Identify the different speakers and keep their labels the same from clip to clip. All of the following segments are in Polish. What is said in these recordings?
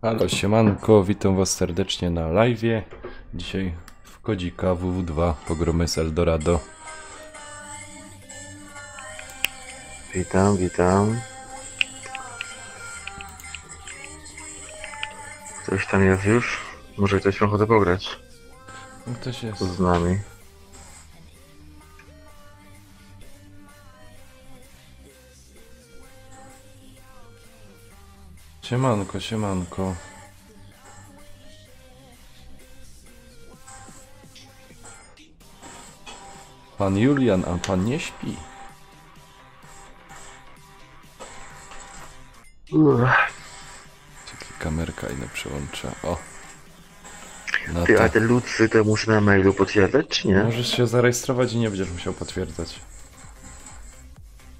Speaker 1: Halo, siemanko, witam was serdecznie na live'ie. Dzisiaj w kodzika WW2 pogromy z Eldorado.
Speaker 2: Witam, witam. Ktoś tam jest już? Może ktoś ma ochotę pograć
Speaker 1: Ktoś jest.
Speaker 2: z nami.
Speaker 1: Siemanko, siemanko. Pan Julian, a pan nie śpi? Czekaj, kamerka inna przełącza. O. No
Speaker 2: Ty,
Speaker 1: to.
Speaker 2: a te lucy to muszę na mailu potwierdzać, czy nie?
Speaker 1: Możesz się zarejestrować i nie będziesz musiał potwierdzać.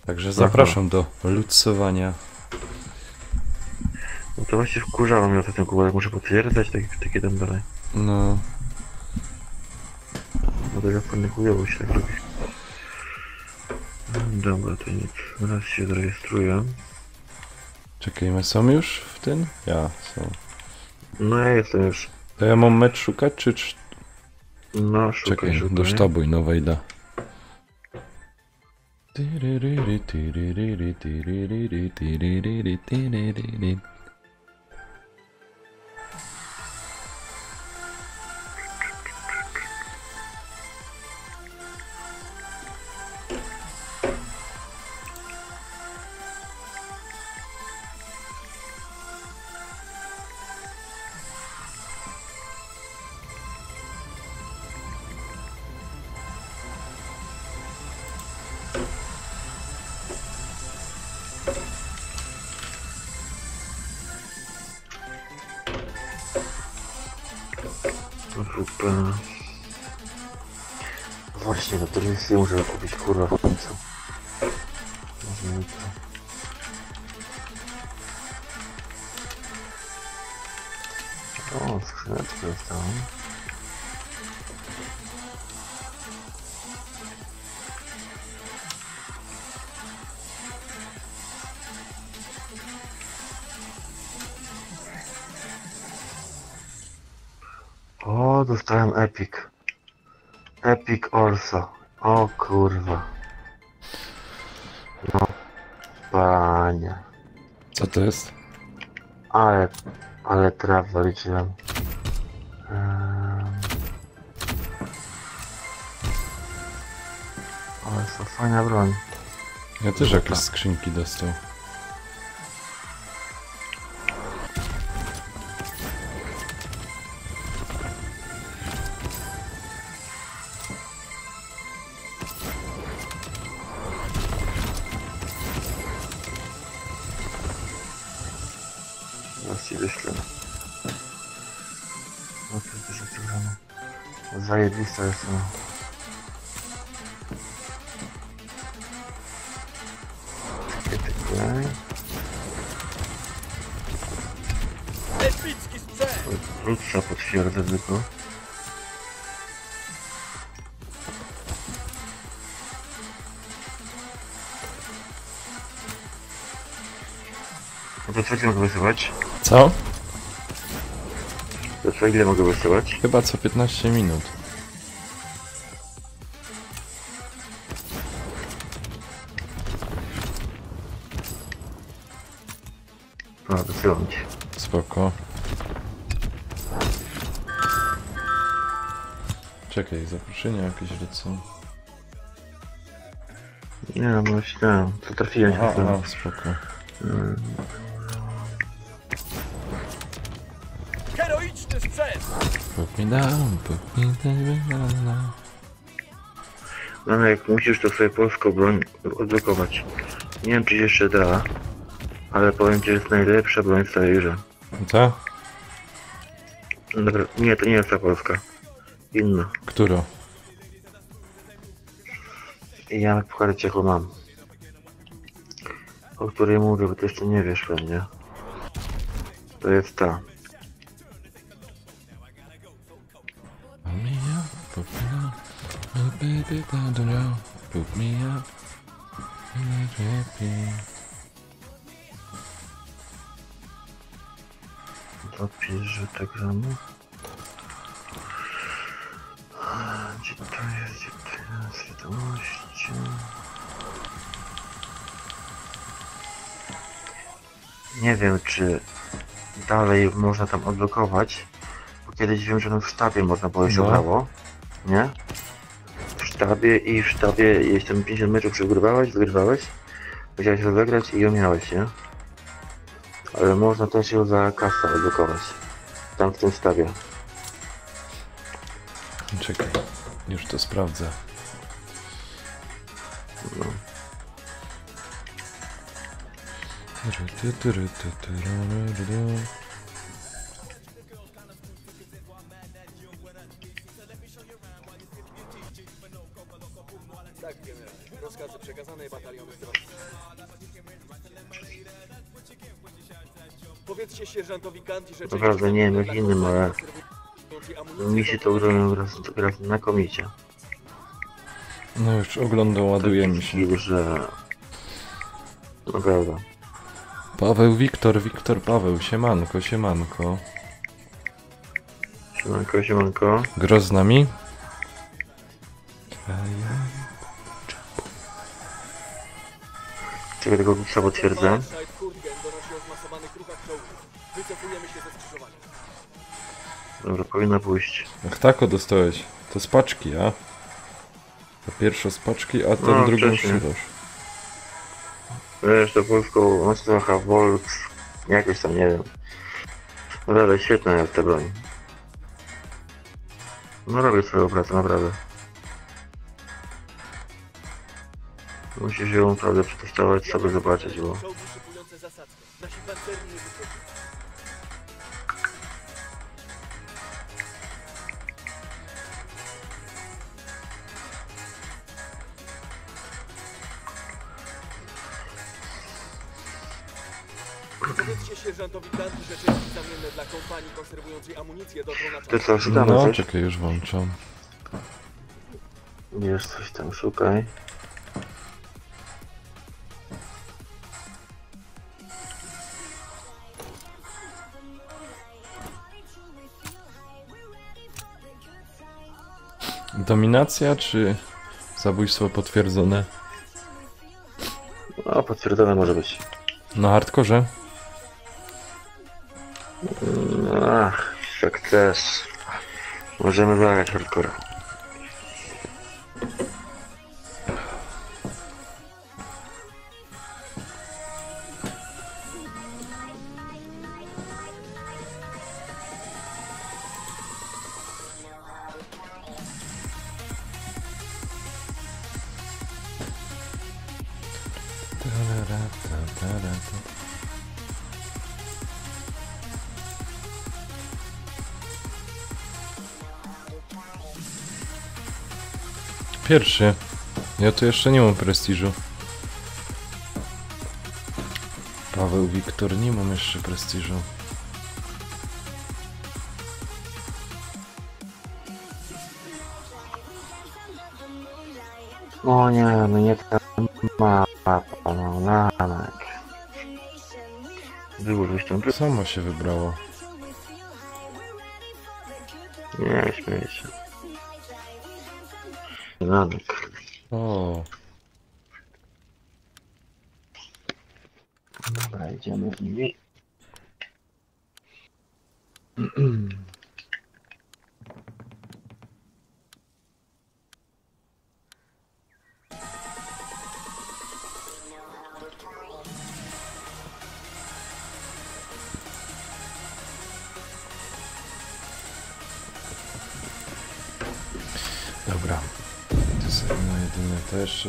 Speaker 1: Także zapraszam do lucowania.
Speaker 2: No to właśnie wkurzało mnie ostatnio, kurwa, muszę potwierdzać, takie tam dalej.
Speaker 1: No.
Speaker 2: No to zapanikuję, się tak robi. Dobra, to nic. Raz się zarejestruję.
Speaker 1: Czekajmy, są już w tym? Ja, są.
Speaker 2: No ja jestem już.
Speaker 1: To ja mam mecz szukać, czy...
Speaker 2: No, szukaj,
Speaker 1: Czekaj,
Speaker 2: szukaj.
Speaker 1: do sztabu i no wejdę.
Speaker 2: WP. Właśnie, no to nic nie muszę kupić, kurwa, w końcu. Może jutro. O, skrzyneczkę dostałem. O, dostałem Epic. Epic Orso. O kurwa. No, panie.
Speaker 1: Co to jest?
Speaker 2: Ale trawa liczyłem. Ale to fajna broń.
Speaker 1: Ja też jakieś skrzynki dostał.
Speaker 2: Zaraz ci wyślę. No to też odciążone. Zajebista jest no. Tutaj.
Speaker 3: Epicki sprzęt!
Speaker 2: Wrócę potwierdzę tylko. No to co ile mogę wysyłać?
Speaker 1: Co?
Speaker 2: To co ile mogę wysyłać?
Speaker 1: Chyba co 15 minut.
Speaker 2: No, wysyłam ci.
Speaker 1: Spoko. Czekaj, zaproszenia jakieś lecą.
Speaker 2: Nie no, myślałem. To trafiłem się.
Speaker 1: Aha, spoko.
Speaker 3: Heroiczny sprzęt!
Speaker 1: Put me down, put me down.
Speaker 2: No, no jak musisz to sobie polską broń odblokować. Nie wiem czy się jeszcze da. Ale powiem ci, że jest najlepsza broń w całej grze.
Speaker 1: Co?
Speaker 2: Dobra, nie, to nie jest ta polska. Inna.
Speaker 1: Która?
Speaker 2: I ja pokażę ci jaką mam. O której mówię, bo ty jeszcze nie wiesz pewnie. To jest ta.
Speaker 1: Put me down, oh baby, don't know. Put me up in a happy.
Speaker 2: Odpisz rzutogramów. Gdzie to jest? Gdzie to jest? Wiadomości. Nie wiem, czy dalej można tam odblokować, bo kiedyś wiem, że tam w sztabie można było się grało, nie? W sztabie jeśli tam 50 meczów wygrywałeś, musiałeś rozegrać i ją miałeś, nie? Ale można też ją za kasę odblokować, tam w tym sztabie.
Speaker 1: Czekaj, już to sprawdzę.
Speaker 2: No.
Speaker 3: Tak, generał. Rozkazy przekazane bataliony. Powiedzcie sierżantowi Gandhi, że
Speaker 2: Naprawdę nie wiem jak innym, ale mi się to gra znakomicie.
Speaker 1: No już oglądam, ładuje mi się.
Speaker 2: Że... Naprawdę.
Speaker 1: Paweł, Wiktor, Paweł, siemanko, siemanko.
Speaker 2: Siemanko, siemanko.
Speaker 1: Gro z nami?
Speaker 2: Czego tego Wiksa potwierdzę?
Speaker 3: Wycofujemy się ze skrzyżowania.
Speaker 2: Dobra, powinno pójść.
Speaker 1: Ach, tako dostałeś. To z paczki, a? To pierwsza z paczki, a ten
Speaker 2: No,
Speaker 1: drugą
Speaker 2: wcześniej.
Speaker 1: sprzedaż.
Speaker 2: Wiesz, to polską Mostrocha, Volks, jakoś tam, nie wiem. Naprawdę świetna jest ta broń. No robię swoją pracę, naprawdę. Musisz ją naprawdę przetestować, sobie zobaczyć, bo...
Speaker 3: Czołgi szykujące zasadzkę. Nasi pancerni nie wychodzą. Powiedzcie sierżantowi Gandhi, że części zamienne dla kompanii konserwującej amunicję dotrą na
Speaker 2: Ty
Speaker 3: czas.
Speaker 2: co, szukamy
Speaker 1: No,
Speaker 2: coś?
Speaker 1: czekaj, już włączam.
Speaker 2: Wiesz, coś tam szukaj.
Speaker 1: Dominacja czy zabójstwo potwierdzone?
Speaker 2: No, potwierdzone może być.
Speaker 1: Na hardkorze?
Speaker 2: Ach, jak chcesz. Możemy zagrać hardcore.
Speaker 1: Pierwszy. Ja tu jeszcze nie mam prestiżu. Paweł, Wiktor, nie mam jeszcze prestiżu.
Speaker 2: O nie, no nie ta mapa, no lanek. Wyłożyć tą
Speaker 1: Samo się wybrało.
Speaker 2: Nie, śmieję się. Lanek.
Speaker 1: O,
Speaker 2: Dobra, idziemy z nimi.
Speaker 1: dobra. To jest jedno, jedyne to jeszcze.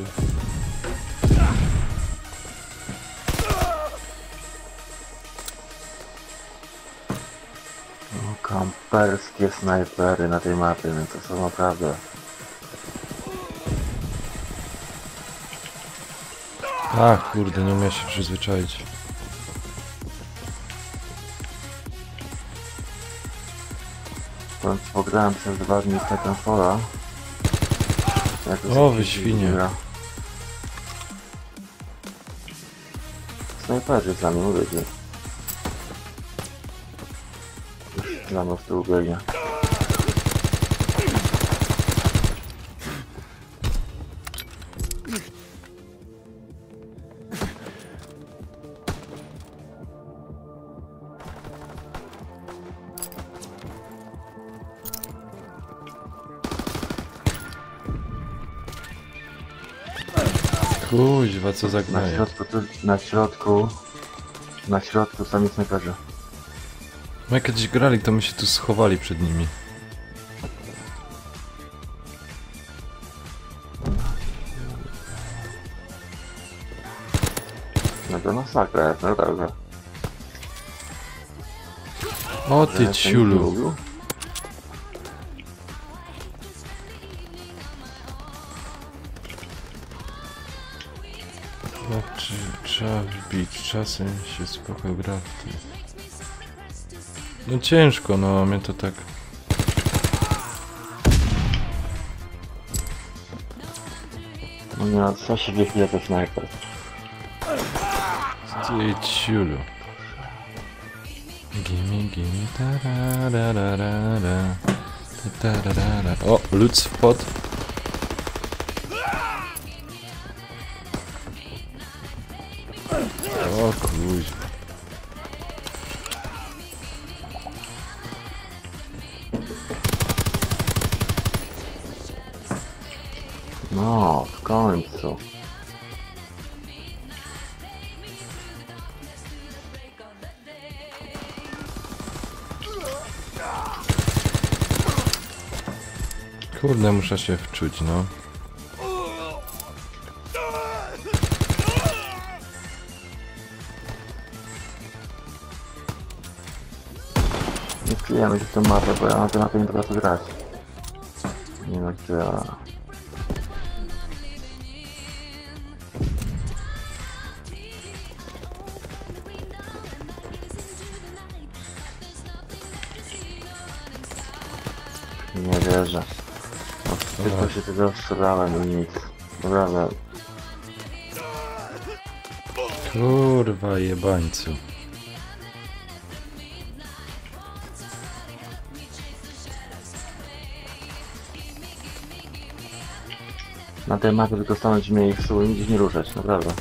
Speaker 2: No, kamperskie snajpery na tej mapie, no to są naprawdę...
Speaker 1: Ach, kurde, nie umiem się przyzwyczaić.
Speaker 2: Powiem ci, pograłem przez 2 dni w Titanfalla. Jak to
Speaker 1: O,
Speaker 2: sobie
Speaker 1: wy świnie.
Speaker 2: gra. Snajperzy z nami, mówię ci. Dla nas tu biegnie.
Speaker 1: Kuźwa, co za
Speaker 2: Na
Speaker 1: gnoje.
Speaker 2: środku, na środku sami snajperzy.
Speaker 1: My kiedyś grali, to my się tu schowali przed nimi.
Speaker 2: No to masakra jest, naprawdę.
Speaker 1: O ty ciulu. Znaczy, trzeba wbić, czasem się spoko gra w tym. No ciężko, no mnie to tak...
Speaker 2: No nie, co się wie, to snajper.
Speaker 1: Ty ciulu. Gimme, tarararara. Tararara. O, lud spot. O kuźwa.
Speaker 2: No, w końcu.
Speaker 1: Kurde, muszę się wczuć, no.
Speaker 2: Nie wczujemy się w tą mapę, bo ja na tym mapie nie potrafię grać. Nie wiem, czy ja... Nie wierzę. No, tylko się tego strzelałem i nic. Naprawdę.
Speaker 1: Kurwa jebańcu.
Speaker 2: Na tej mapie tylko stanąć w miejscu i nigdzie nie ruszać, naprawdę.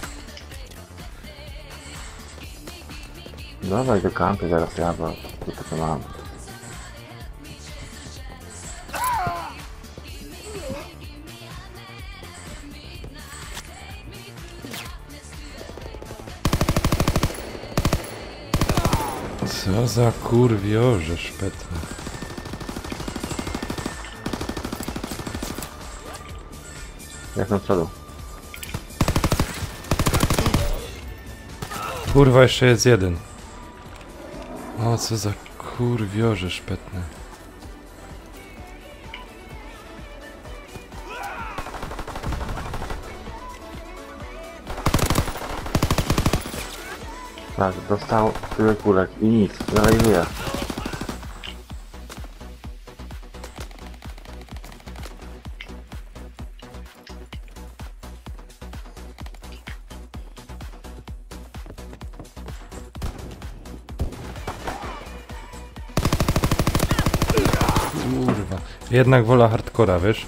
Speaker 2: Dawaj do kampy zaraz ja, bo tutaj to mam.
Speaker 1: Co za kurwiorze szpetne.
Speaker 2: Jak na przodu.
Speaker 1: Kurwa, jeszcze jest jeden. O, co za kurwiorze szpetne.
Speaker 2: Tak, dostał tyle kulek i nic, dalej żyje.
Speaker 1: Kurwa. Jednak wola hardcora, wiesz?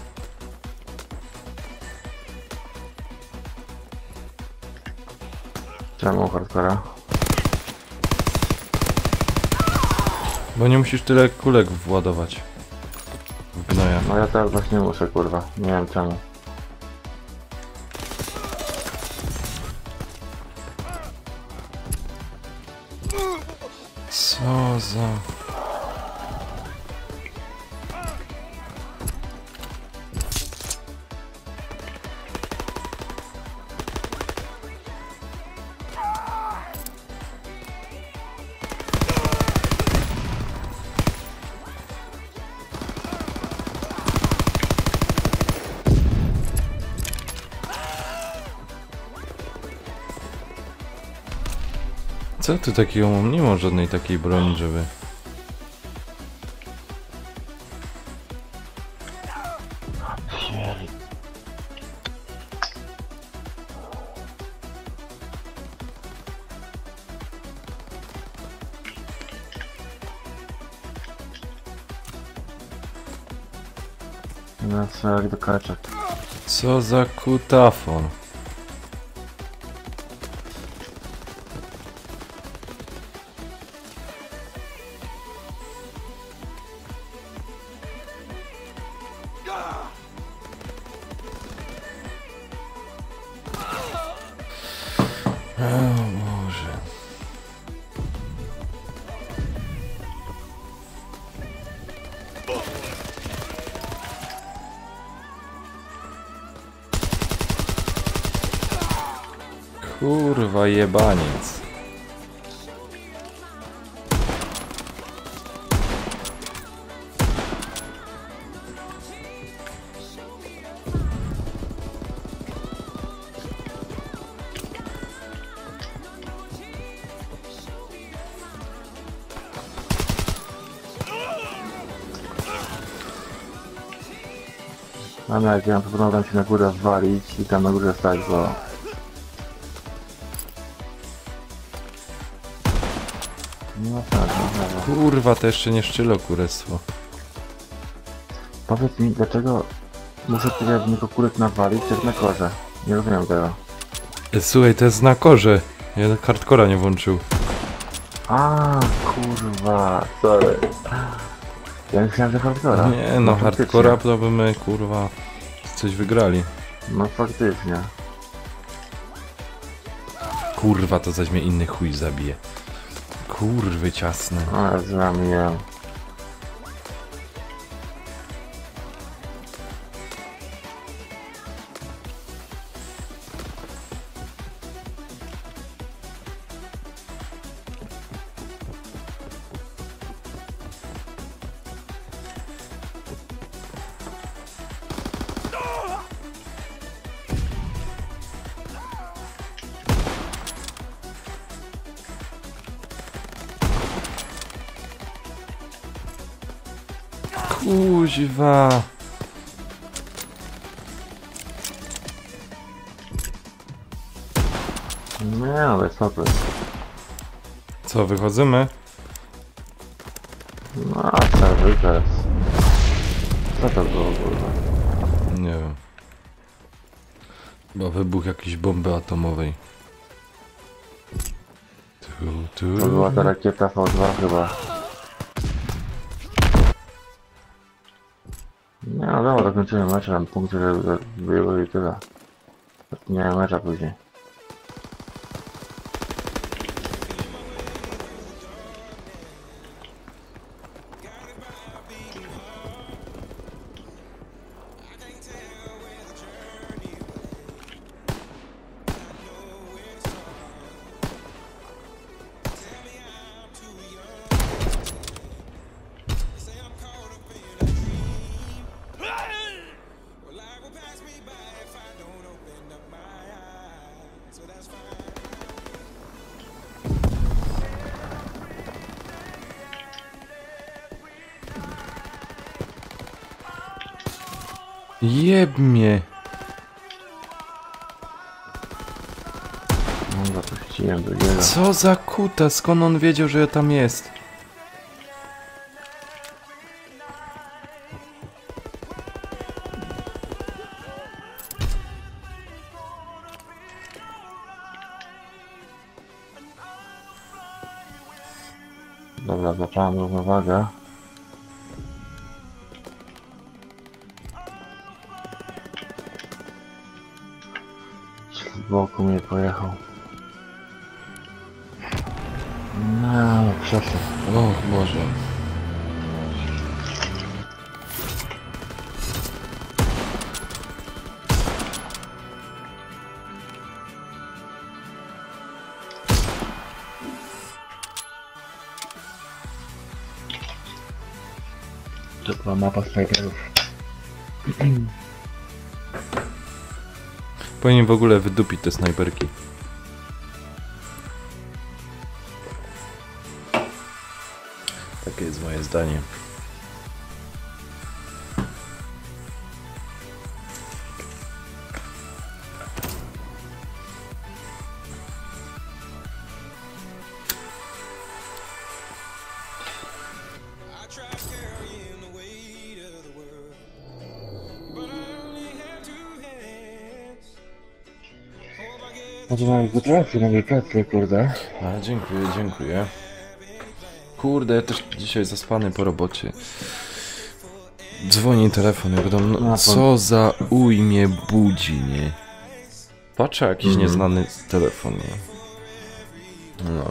Speaker 2: Czemu hardcora?
Speaker 1: Bo nie musisz tyle kulek władować. W gnoja.
Speaker 2: No ja teraz właśnie muszę, kurwa. Nie wiem czemu.
Speaker 1: Co za... Co tu takiego mam? Nie mam żadnej takiej broni, żeby...
Speaker 2: No co jak do kaczek.
Speaker 1: Co za kutafon. O Boże. Kurwa jebaniec.
Speaker 2: Mam nadzieję, że będą się na górę walić i tam na górze stać, bo... No tak, no.
Speaker 1: Kurwa, to jeszcze nie szczylo kurestwo.
Speaker 2: Powiedz mi, dlaczego muszę tyle w niego kurek nawalić, jak na korze? Nie rozumiem tego.
Speaker 1: Słuchaj, to jest na korze. Ja hardcora nie włączył.
Speaker 2: A kurwa, sorry. Ja myślałem, że hardcora.
Speaker 1: Nie no,
Speaker 2: faktycznie.
Speaker 1: hardcora to by my kurwa coś wygrali.
Speaker 2: No faktycznie.
Speaker 1: Kurwa, to zaś mnie inny chuj zabije. Kurwy ciasne.
Speaker 2: Ale za mnie.
Speaker 1: Kuźwa.
Speaker 2: Nie, ale spokój.
Speaker 1: Co, wychodzimy?
Speaker 2: No, a co wy teraz? Co to było, kurwa?
Speaker 1: Nie wiem. Chyba wybuch jakiejś bomby atomowej.
Speaker 2: To była ta rakieta V2 chyba. Nie, no dobra, dokończymy mecz, tam punkty były i tyle. Nie miałem mecza później.
Speaker 1: Jeb mnie.
Speaker 2: No, zapuściłem drugiego.
Speaker 1: Co za kuta, skąd on wiedział, że ja tam jest?
Speaker 2: Dobra, zacząłem równowagę. Z boku mnie pojechał. No, przeszedł.
Speaker 1: O Boże.
Speaker 2: To była mapa snajperów.
Speaker 1: Powinien w ogóle wydupić te snajperki. Takie jest moje zdanie.
Speaker 2: No to mamy pracy, kurde.
Speaker 1: A, dziękuję, dziękuję. Kurde, ja też dzisiaj zaspany po robocie. Dzwoni telefon, ja wiadomo, no, co za ujmie budzi, nie? Patrzę, jakiś nieznany telefon, nie? No,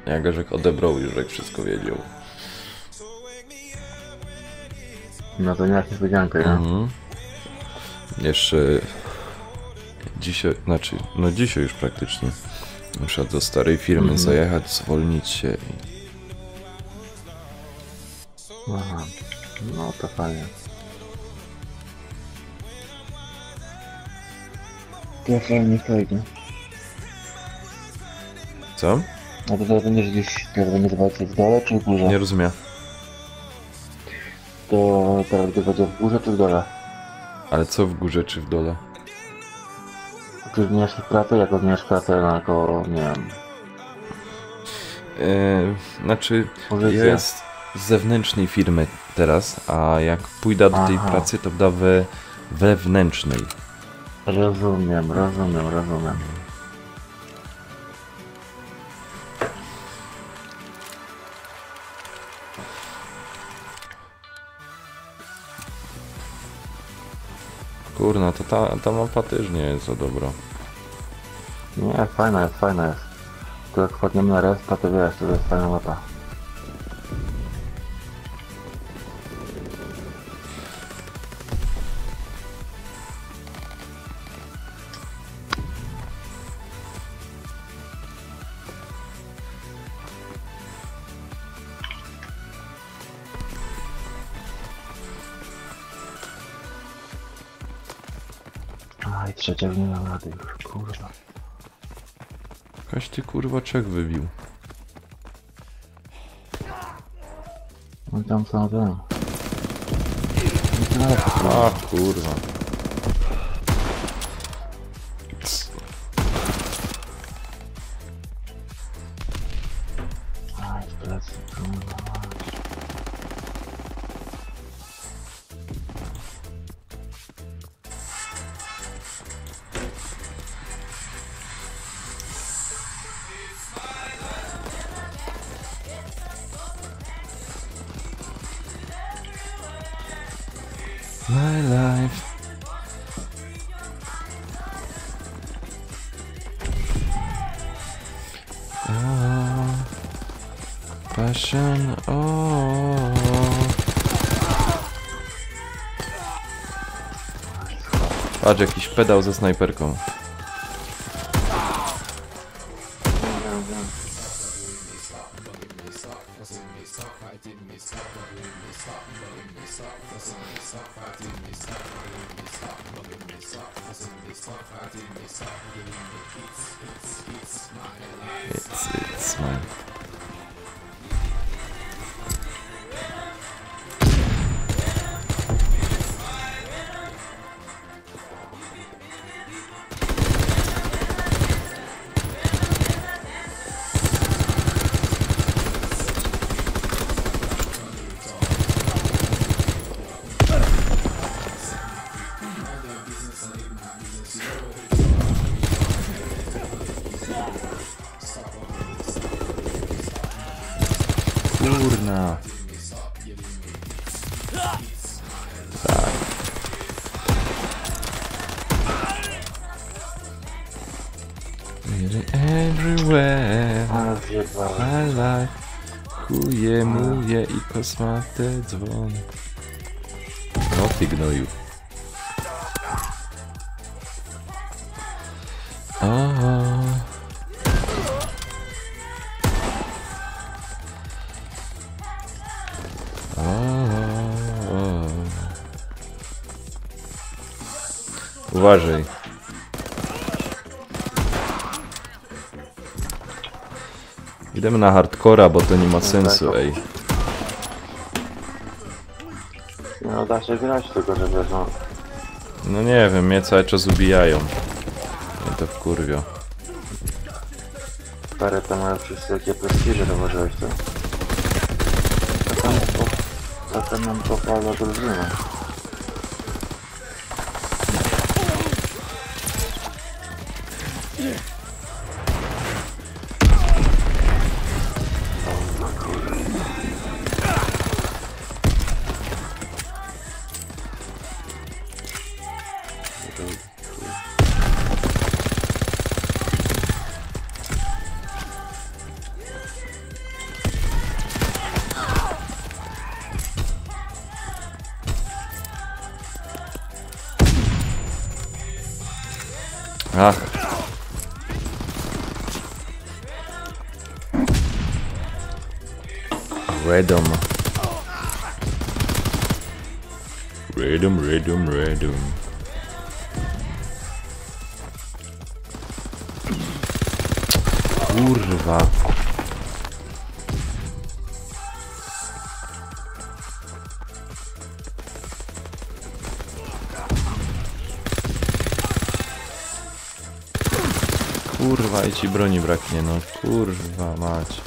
Speaker 1: jak Rzek odebrał już, jak wszystko wiedział.
Speaker 2: No to nie jak niespodzianka, nie?
Speaker 1: Jeszcze dzisiaj, znaczy, no dzisiaj już praktycznie muszę do starej firmy zajechać, zwolnić się i...
Speaker 2: Aha. No to fajnie. To fajnie, fajnie.
Speaker 1: Co?
Speaker 2: A to teraz będziesz gdzieś, teraz będziesz walczyć w dole czy w górze?
Speaker 1: Nie rozumiem.
Speaker 2: To teraz będzie w górze czy w dole?
Speaker 1: Ale co w górze czy w dole?
Speaker 2: Czy zmieniasz pracę, jako zmieniasz pracę na jako, nie wiem...
Speaker 1: Znaczy,
Speaker 2: Pozycja.
Speaker 1: jest z zewnętrznej firmy teraz, a jak pójdę do tej
Speaker 2: Aha.
Speaker 1: pracy, to da wewnętrznej.
Speaker 2: Rozumiem.
Speaker 1: Kurna, to ta mapa też nie jest za dobra.
Speaker 2: Nie, fajna jest. Tu jak wpadniemy na respa, to wiesz, to jest fajna mapa. Aj, trzecia nie mam rady już, kurwa.
Speaker 1: Kaś ty kurwa czek wybił.
Speaker 2: No i tam są te...
Speaker 1: A kurwa.
Speaker 2: Aj, plecy, kurwa.
Speaker 1: My life. Oh, passion, oh. Patrz, jakiś pedał ze snajperką. It's mine. Kurna. Tak. Really everywhere.
Speaker 2: Ale zjebałem.
Speaker 1: My life. Chuje, muje i kosmate dzwony. No ty gnoju. Uważaj. Idziemy na hardcora, bo to nie ma sensu, ej.
Speaker 2: No da się grać, tylko że wiesz, no...
Speaker 1: No nie wiem, mnie cały czas ubijają. Mnie to wkurwia.
Speaker 2: Stare to mają wszyscy jakie prestiże, zauważyłeś to? To tam nam popada drużyna.
Speaker 1: Ach. Redom. Redom. Kurwa. Kurwa, i ci broni braknie, no kurwa mać.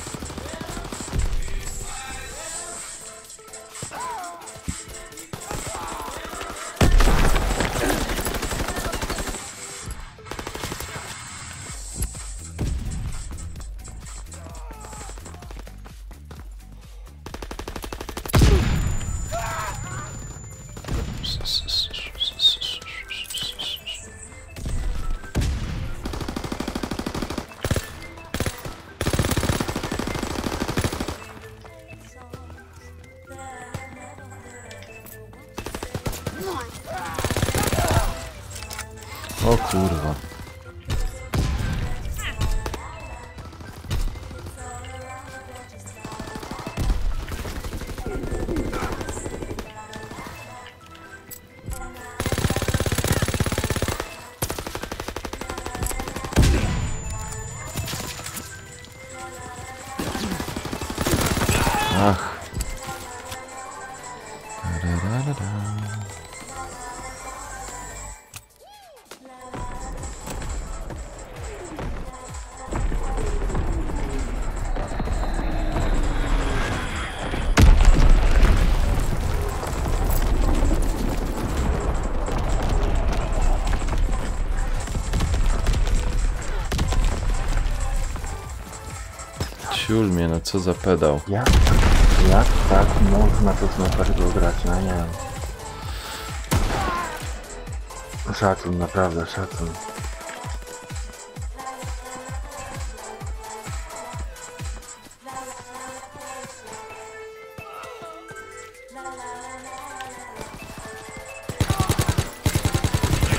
Speaker 1: O kurwa. Ach. Ciul mnie, no co za pedał.
Speaker 2: Jak tak można to snajperką grać? No nie wiem. Szacun, naprawdę szacun.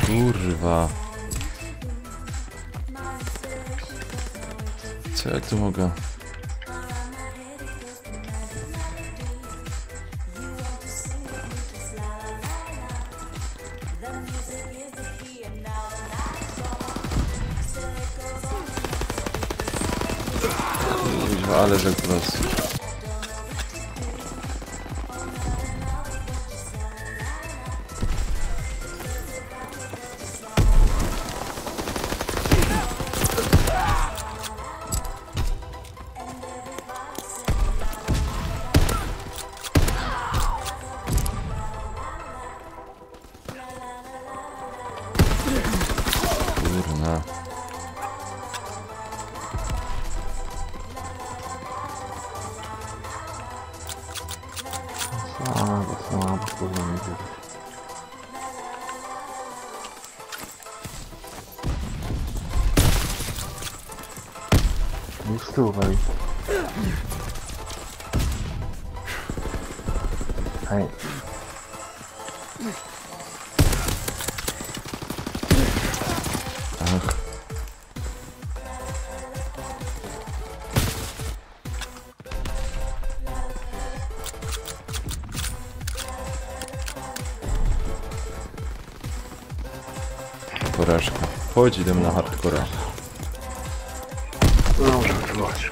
Speaker 1: Kurwa. Co ja tu mogę? Kurwa, ale że prosto. Kurna.
Speaker 2: Słabo, kurwa nie wiem. Nie wstuwaj. Hej.
Speaker 1: Ach. Porażka. Chodź, idę na hardcora.
Speaker 2: Dobrze, chodź.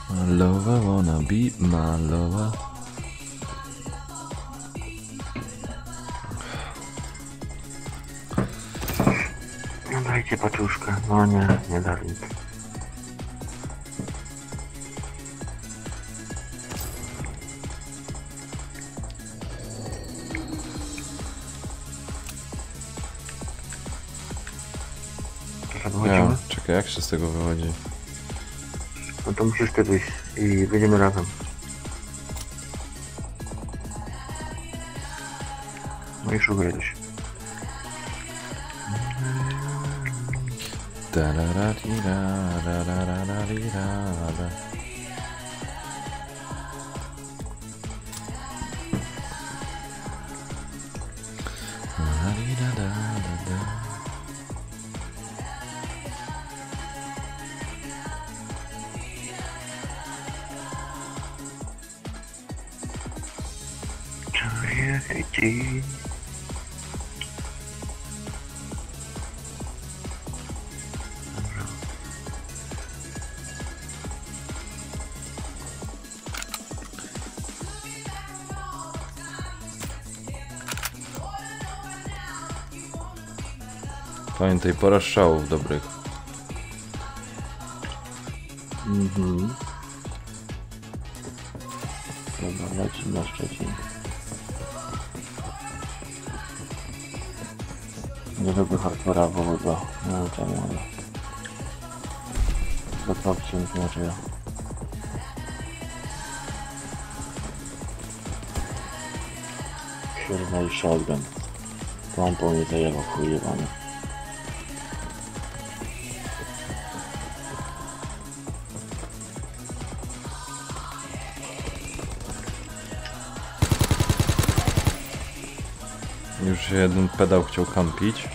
Speaker 2: My lover wanna be my lover. No dajcie paczuszkę. No nie, nie dali.
Speaker 1: Ja,
Speaker 2: Wychodzimy?
Speaker 1: czekaj, jak się z tego wychodzi?
Speaker 2: No to musisz ty wyjść i będziemy razem. No i szukaj coś.
Speaker 1: Tarararira.
Speaker 2: Czuję.
Speaker 1: Pamiętaj, pora strzałów dobrych.
Speaker 2: Dobra, lecimy na Szczecin. Nie lubię hardcora w ogóle, nie wiem czemu, ale... Zaprawcie mi znaczy ja. Kurwa i shotgun. Pompą nie zajęło, chuj jebany.
Speaker 1: Już się jeden pedał chciał kampić.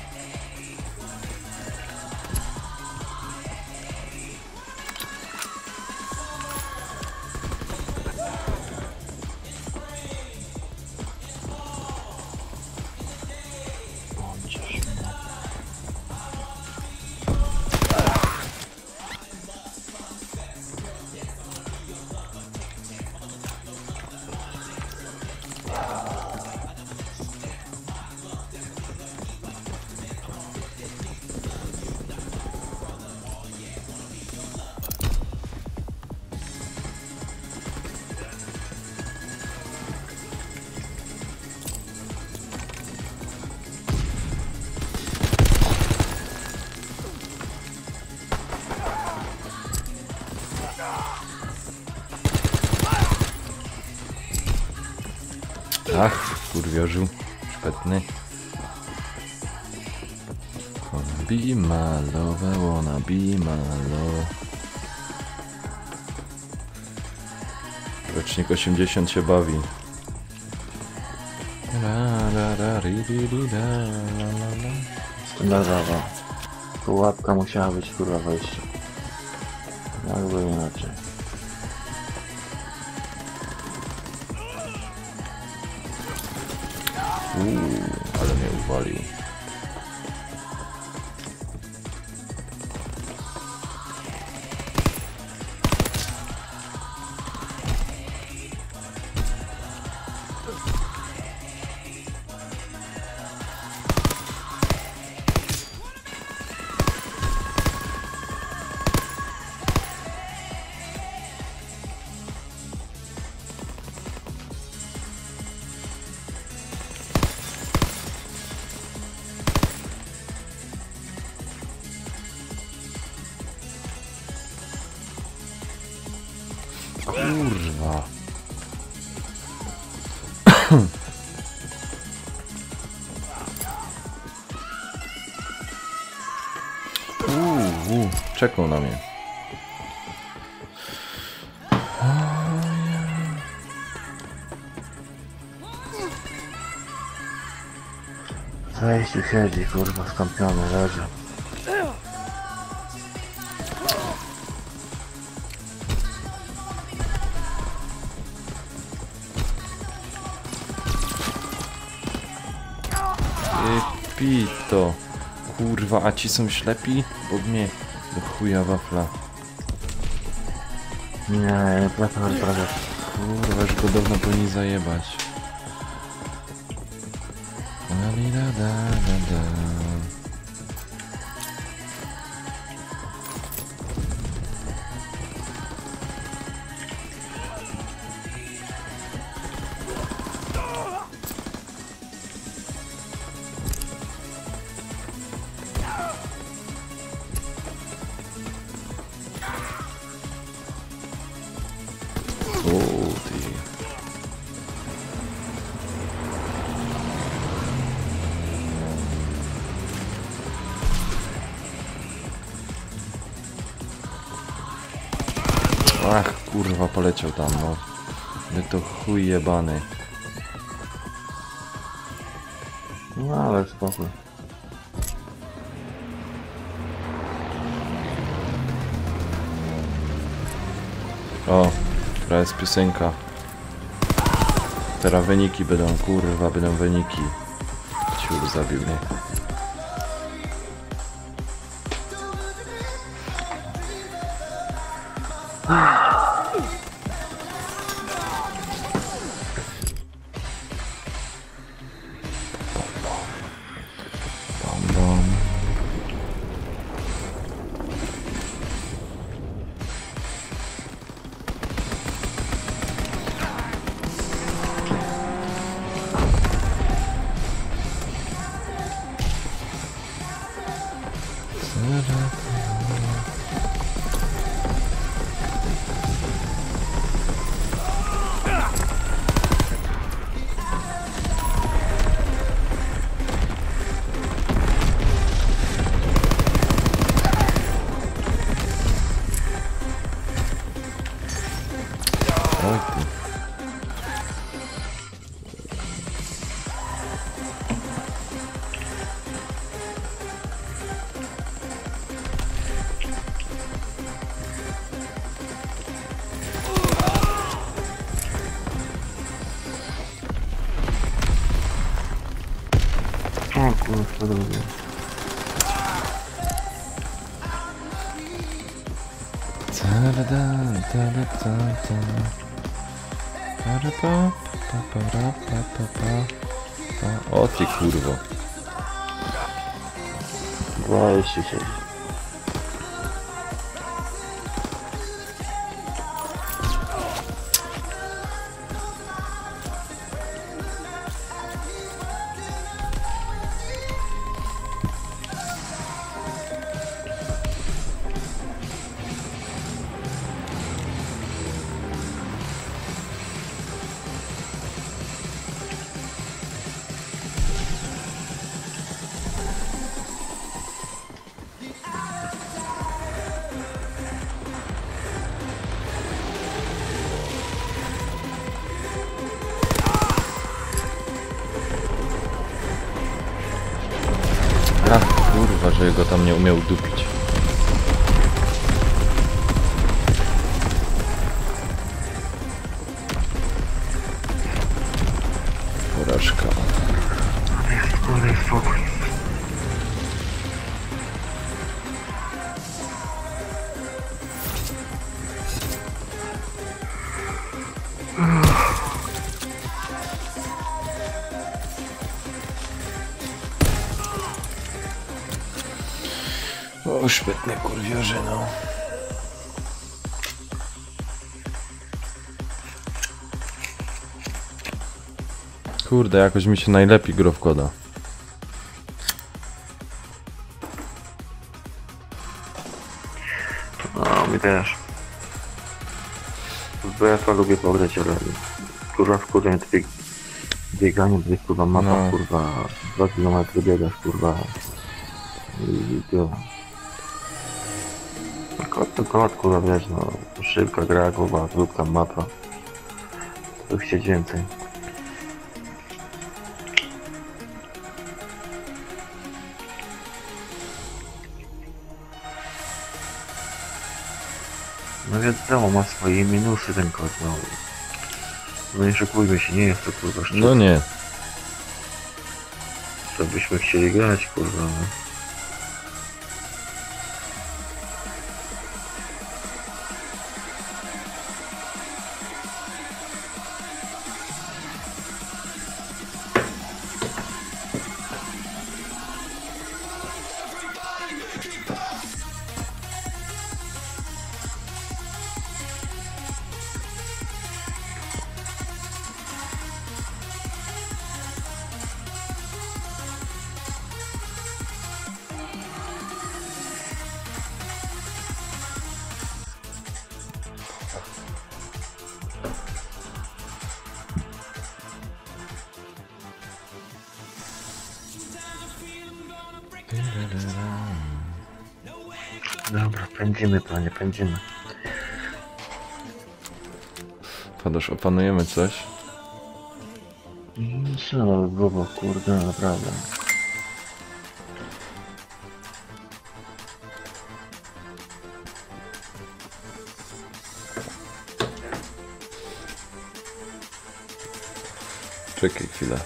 Speaker 1: Ach, kurwiorzu, szpetny. Wanna be my lover, wanna be my lover. Rocznik 80 się bawi.
Speaker 2: Standardowa. Pułapka musiała być kurwa wejście. Jakby inaczej.
Speaker 1: Ale mnie uwalił. Kurwa. Czekał na mnie.
Speaker 2: W wejściu siedzi kurwa skąpiony, leży.
Speaker 1: Pito. Kurwa, a ci są ślepi? Bo mnie do chuja wafla.
Speaker 2: Nie, praca prawie.
Speaker 1: Kurwa, już go dawno powinni zajebać. Ach, kurwa, poleciał tam, no. My to chuj jebany.
Speaker 2: No ale spokój.
Speaker 1: O, teraz jest piosenka. Teraz wyniki będą, kurwa, będą wyniki. Ciur zabił mnie. Bom, bom. Oj ty.
Speaker 2: O kurwa, co robię?
Speaker 1: O ty kurwo.
Speaker 2: 26.
Speaker 1: Ach, kurwa, że go tam nie umiał dupić. Porażka.
Speaker 2: Kurde, spokój.
Speaker 1: O, szpetne kurwiorze, no. Kurde, jakoś mi się najlepiej gro wkłada.
Speaker 2: No, mi też. Bo ja to lubię pograć, ale kurwa wkurzenie to bieganie, to jest kurwa mapa,
Speaker 1: No.
Speaker 2: kurwa 2 km biegasz, kurwa i to... No kot to kot, kurwa, wiesz, no szybka gra, kurwa, krótka mapa. To chcieć więcej. No wiadomo, ma swoje minusy ten kod, no. No nie szukujmy się, nie jest to kurwa szczyt.
Speaker 1: No nie.
Speaker 2: Co byśmy chcieli grać, kurwa, no. Dobra, pędzimy, panie, pędzimy.
Speaker 1: Padasz, opanujemy coś?
Speaker 2: Co było, kurde, naprawdę.
Speaker 1: Czekaj chwilę.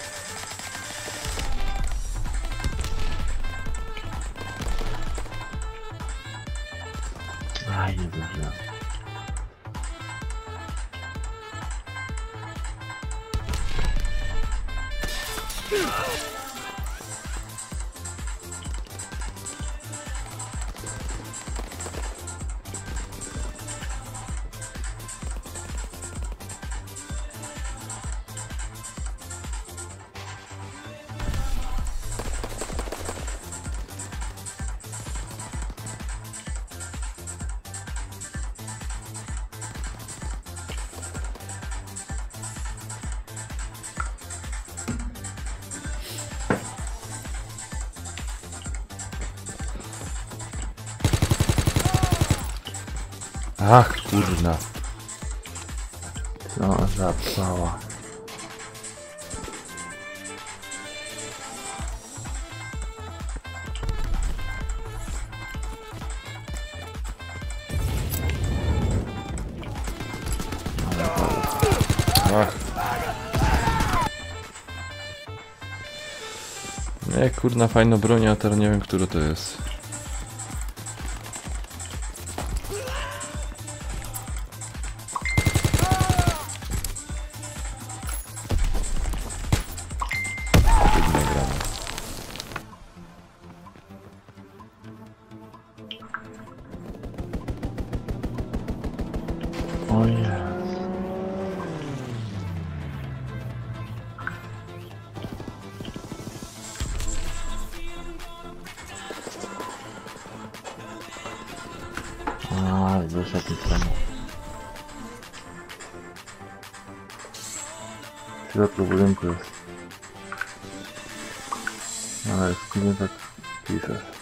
Speaker 2: Aj, nie dobrze.
Speaker 1: Ach, kurna.
Speaker 2: No, zapała.
Speaker 1: Ach. Nie, kurna, fajna broń, a teraz nie wiem, które to jest. Trudno grane.
Speaker 2: O Jezu. A, wyszedł mi tam. W środku budynku jest. Ale nie tak piszesz.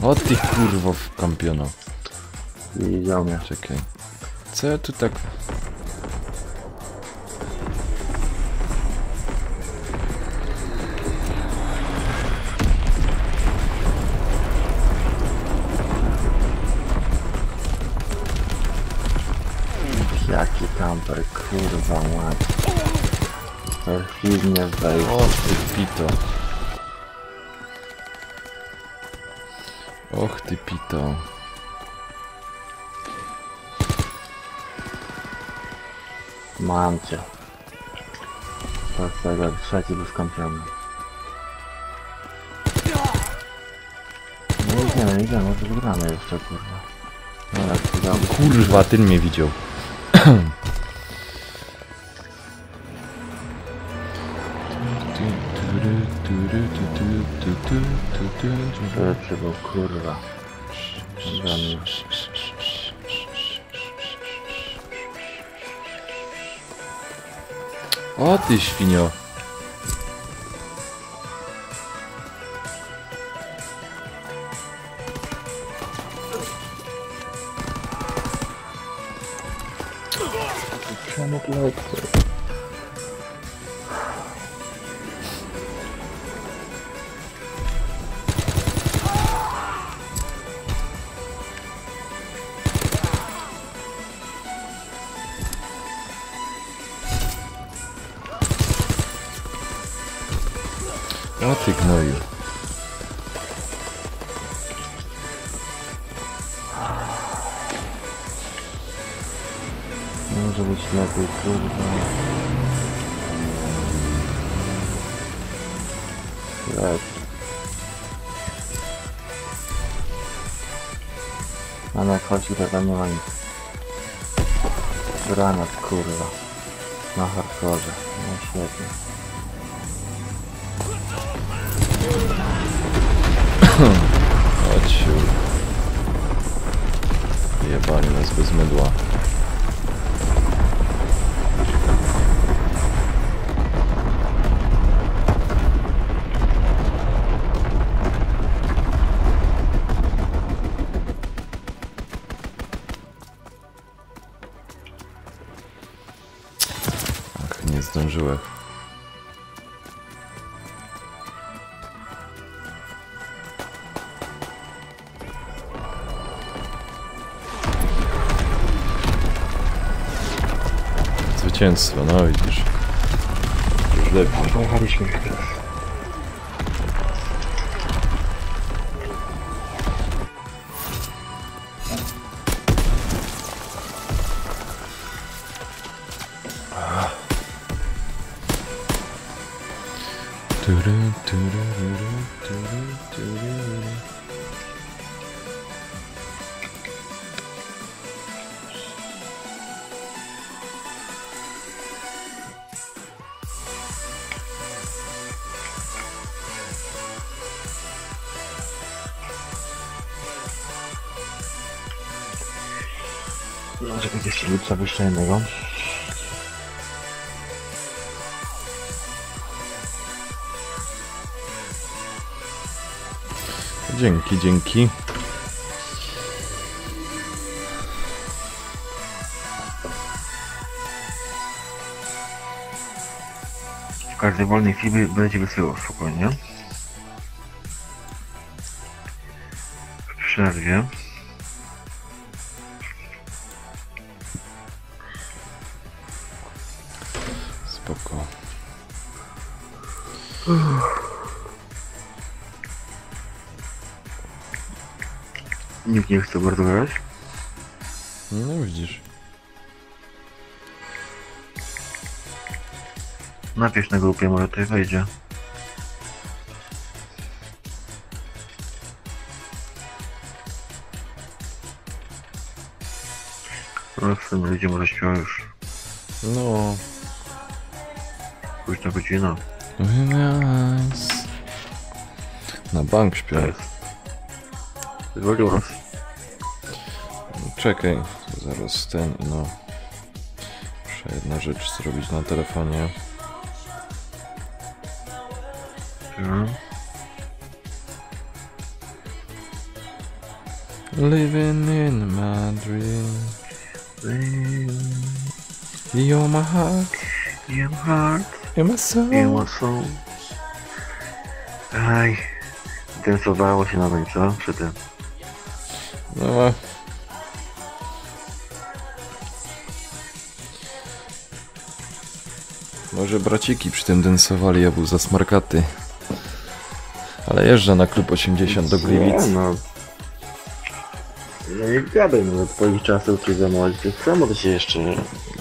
Speaker 1: O ty kurwo wkąpiono.
Speaker 2: Widział mnie.
Speaker 1: Czekaj. Co ja tu tak...
Speaker 2: Jaki kamper, kurwa mać. Perfidnie wejść.
Speaker 1: O ty pito. Och ty pito.
Speaker 2: Mam cię. Tak, jak trzeci był skampiony. No idziemy, może wygramy jeszcze, kurwa. Dobra, wygramy.
Speaker 1: Kurwa, ty mnie widział.
Speaker 2: Lepszy był, kurwa. Dla mnie.
Speaker 1: O ty świnio.
Speaker 2: Czemu lecę?
Speaker 1: O ty gnoju.
Speaker 2: Może być lepiej, kurwa. Lecz. A na chodzi tam nie ma nic. Granat, kurwa. Na hardkorze. No świetnie.
Speaker 1: Chodź. Jebanie nas bez mydła. Ach, nie zdążyłem. Zwycięstwo, no widzisz. Już lepiej.
Speaker 2: Pojechaliśmy już teraz. Może być jeszcze lipca wyślejnego.
Speaker 1: Dzięki, dzięki.
Speaker 2: W każdej wolnej chwili będzie wysyłał spokojnie. W przerwie.
Speaker 1: Spoko.
Speaker 2: Nikt nie chce bardzo grać.
Speaker 1: No widzisz.
Speaker 2: Napisz na grupie, może tutaj wejdzie. No w sumie ludzie może śpią już.
Speaker 1: No.
Speaker 2: Późna godzina.
Speaker 1: Nice. Na bank
Speaker 2: To
Speaker 1: śpię.
Speaker 2: jest. Zwolił nas.
Speaker 1: Czekaj, zaraz ten, no. Muszę jedna rzecz zrobić na telefonie. Living in Madrid. You're my heart.
Speaker 2: Your heart,
Speaker 1: You're my soul.
Speaker 2: your soul. Aj. Densowało się na co? Przy tym.
Speaker 1: No. Może braciki przy tym densowali, ja był za smarkaty. Ale jeżdżę na klub 80 do Gliwic.
Speaker 2: Nie, no. No nie gadaj, no od twoich czasów czy za młodych. Samo to się jeszcze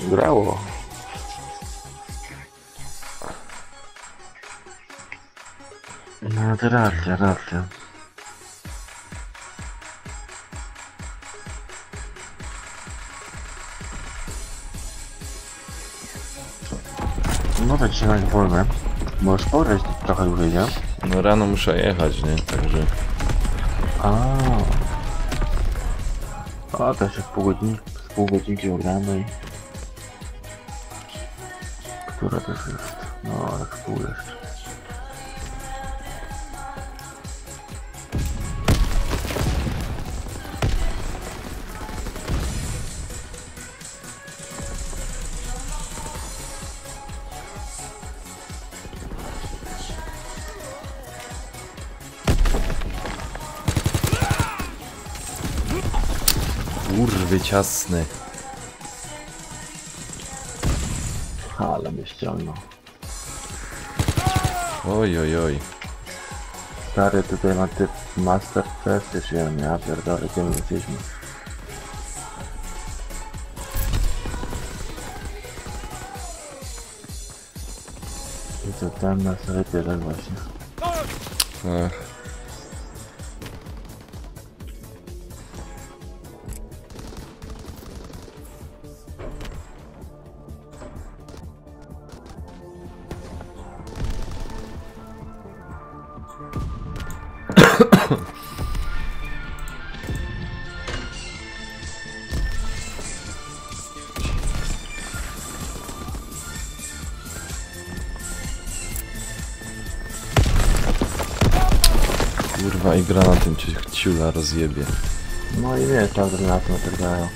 Speaker 2: grało. No to racja, racja. No to dzisiaj na wolne. Możesz porać trochę dłużej, nie?
Speaker 1: No rano muszę jechać, nie? Także...
Speaker 2: A to jeszcze z pół godzinki ogranej. Która też jest? No ale w pół jeszcze.
Speaker 1: Kurwy ciasny.
Speaker 2: Ale mnie ściągnął.
Speaker 1: Oj, oj, oj.
Speaker 2: Stary tutaj ma typ Master Precision, ja pierdolę, gdzie my jesteśmy. I co ten nas rypie tak właśnie.
Speaker 1: Ach. Kurwa i granatem cię ciula rozjebie.
Speaker 2: No i wiesz, tam granaty napierdają.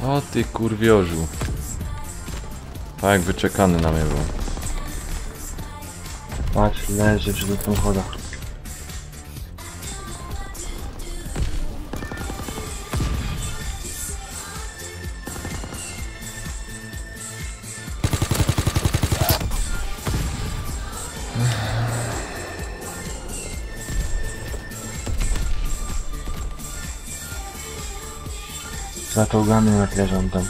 Speaker 1: O ty kurwiożu. Tak, wyczekany na mnie był.
Speaker 2: Patrz, leży przy tych samochodach. Za czołgami jak leżą tam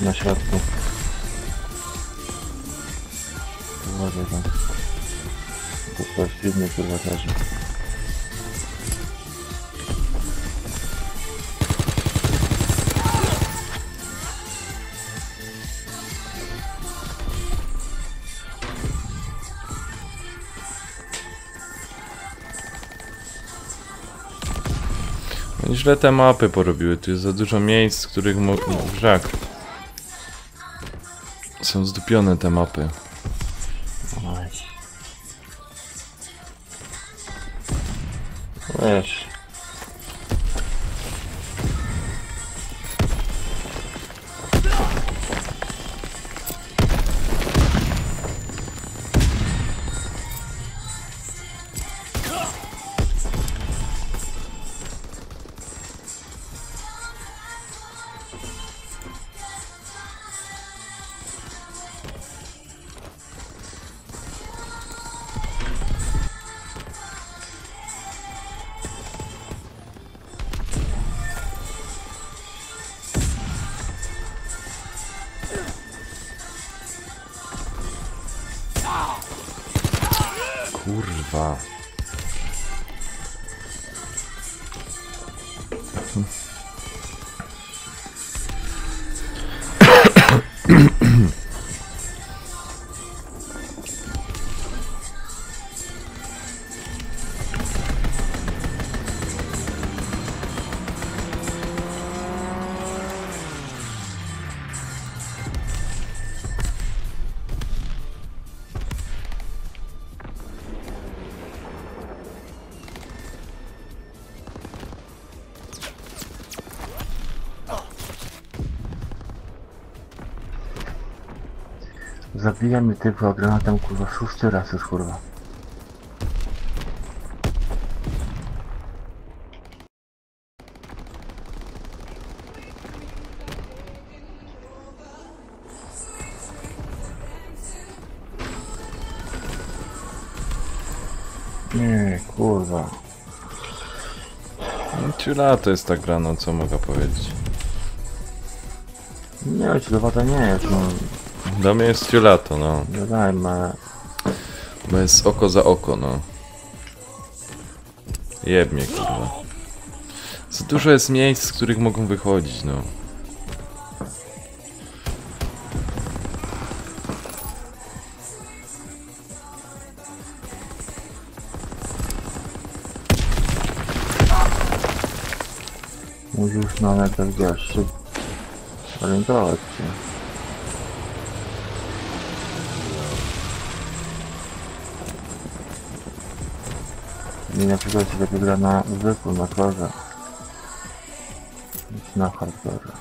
Speaker 2: na środku. Uważaj tam. To ktoś dziwnie kurwa leży.
Speaker 1: Źle te mapy porobiły, tu jest za dużo miejsc, z których żak. Są zdupione te mapy.
Speaker 2: Wiesz.
Speaker 1: Kurwa.
Speaker 2: Zabija mnie typa granatem kurwa 6 raz już kurwa. Nie, kurwa.
Speaker 1: Ciula to jest ta gra, no co mogę powiedzieć.
Speaker 2: Nie, ciulowata nie jest, no.
Speaker 1: Dla mnie jest ciulato, no.
Speaker 2: Nie dajmy.
Speaker 1: Bo jest oko za oko, no. Jebnie, kurwa. Za dużo jest miejsc, z których mogą wychodzić, no.
Speaker 2: Musisz na netach wiesz, orientować się. Nie na przykład się lepiej gra na zwykłym, na torze. Niż na hardcore.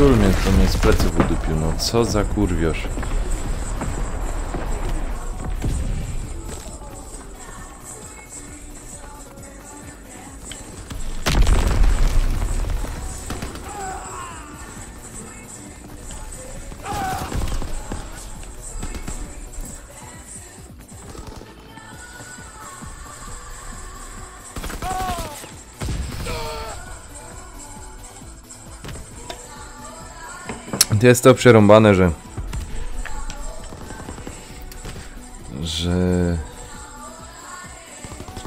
Speaker 1: król mnie, to mnie z pleców udupił, no co za kurwiosz. Jest to przerąbane, że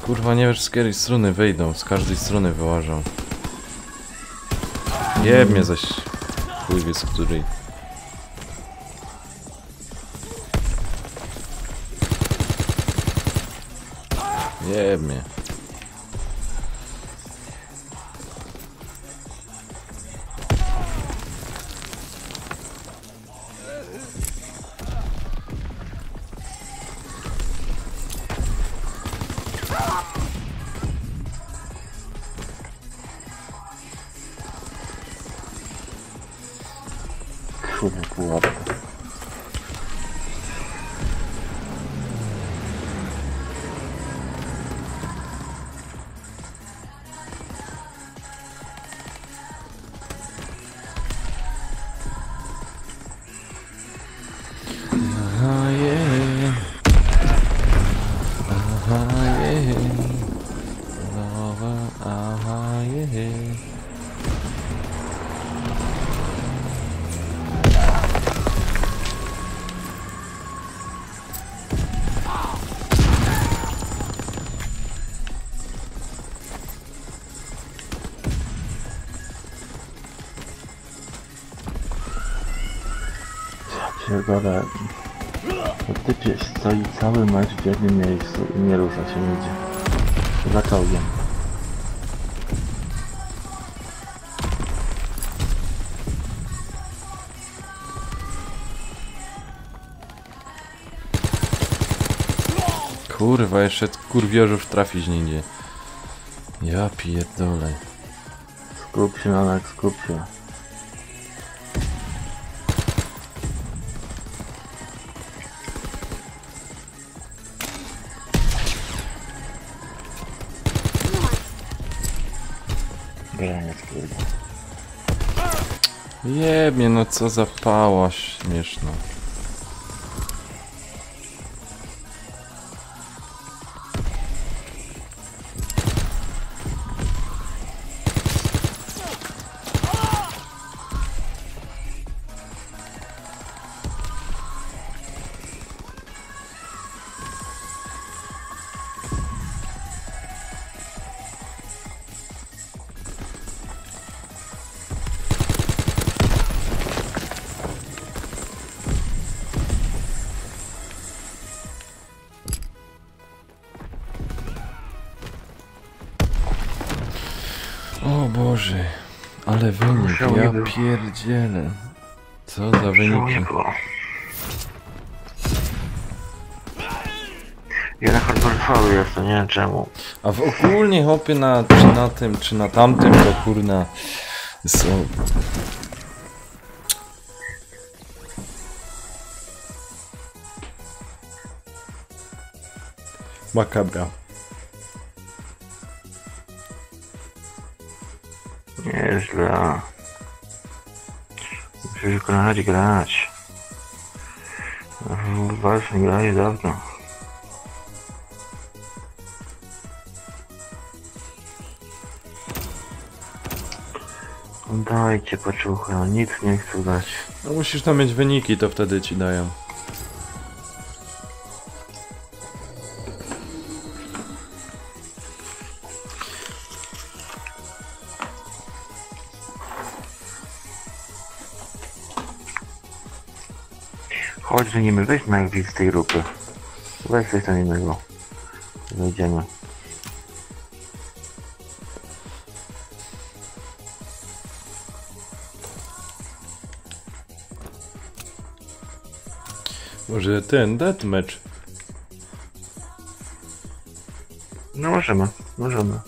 Speaker 1: kurwa nie wiesz z której strony wejdą, z każdej strony wyłażą. Jebnie zaś chuj wie z której. Jebnie.
Speaker 2: Kurde, pułapka.
Speaker 1: Aha, yeah. Aha, yeah. Aha, yeah.
Speaker 2: Pierdolę. To typie stoi cały mecz w jednym miejscu i nie rusza się nigdzie. Za czołgiem.
Speaker 1: Kurwa, jeszcze kurwiorzów trafić nigdzie. Ja pierdolę.
Speaker 2: Skup się, Anek, skup się. Graniec, kurde.
Speaker 1: Jebnie, no co za pała śmieszna. O Boże, ale wynik, ja pierdzielę. Co za wyniki.
Speaker 2: Ja na hardware'u jestem, nie wiem czemu.
Speaker 1: A w ogólnie hopy czy na tym, czy na tamtym, to kurna są... Makabra.
Speaker 2: Nieźle. Musisz grać. Właśnie grali dawno. Dajcie paczuchę, no nic nie chcę dać.
Speaker 1: No musisz tam mieć wyniki, to wtedy ci dają.
Speaker 2: Chodź, że nie my, weź na z tej grupy. Weź coś tam innego. Wejdziemy.
Speaker 1: Może ten deathmatch.
Speaker 2: No możemy.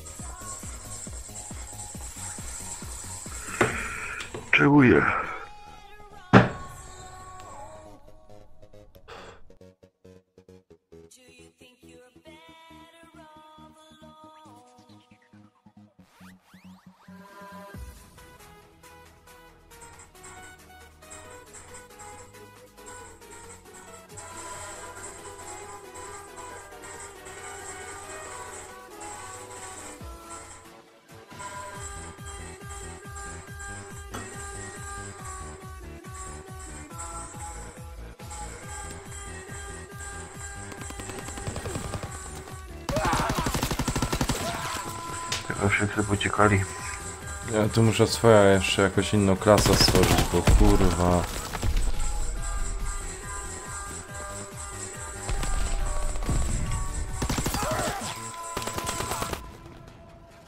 Speaker 2: Czeluję. To wszyscy uciekali.
Speaker 1: Ja tu muszę swoja jeszcze jakoś inną klasę stworzyć, bo kurwa.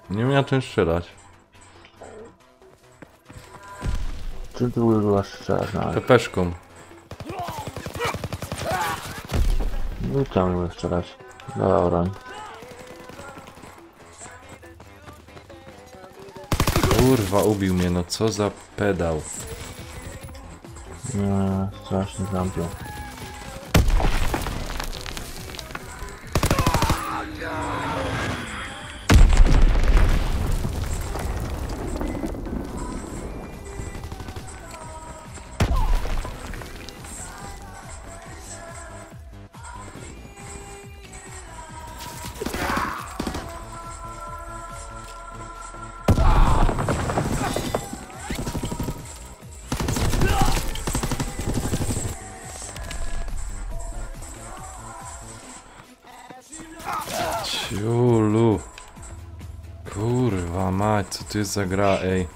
Speaker 1: Nie umiem tym strzelać.
Speaker 2: Czy tu była strzelać na
Speaker 1: Pepeszką.
Speaker 2: No i tam była strzelać. Dobra.
Speaker 1: Kurwa, ubił mnie, no co za pedał.
Speaker 2: Nie, strasznie zampiął.
Speaker 1: Ciulu. Kurwa mać, co tu jest za gra, ej.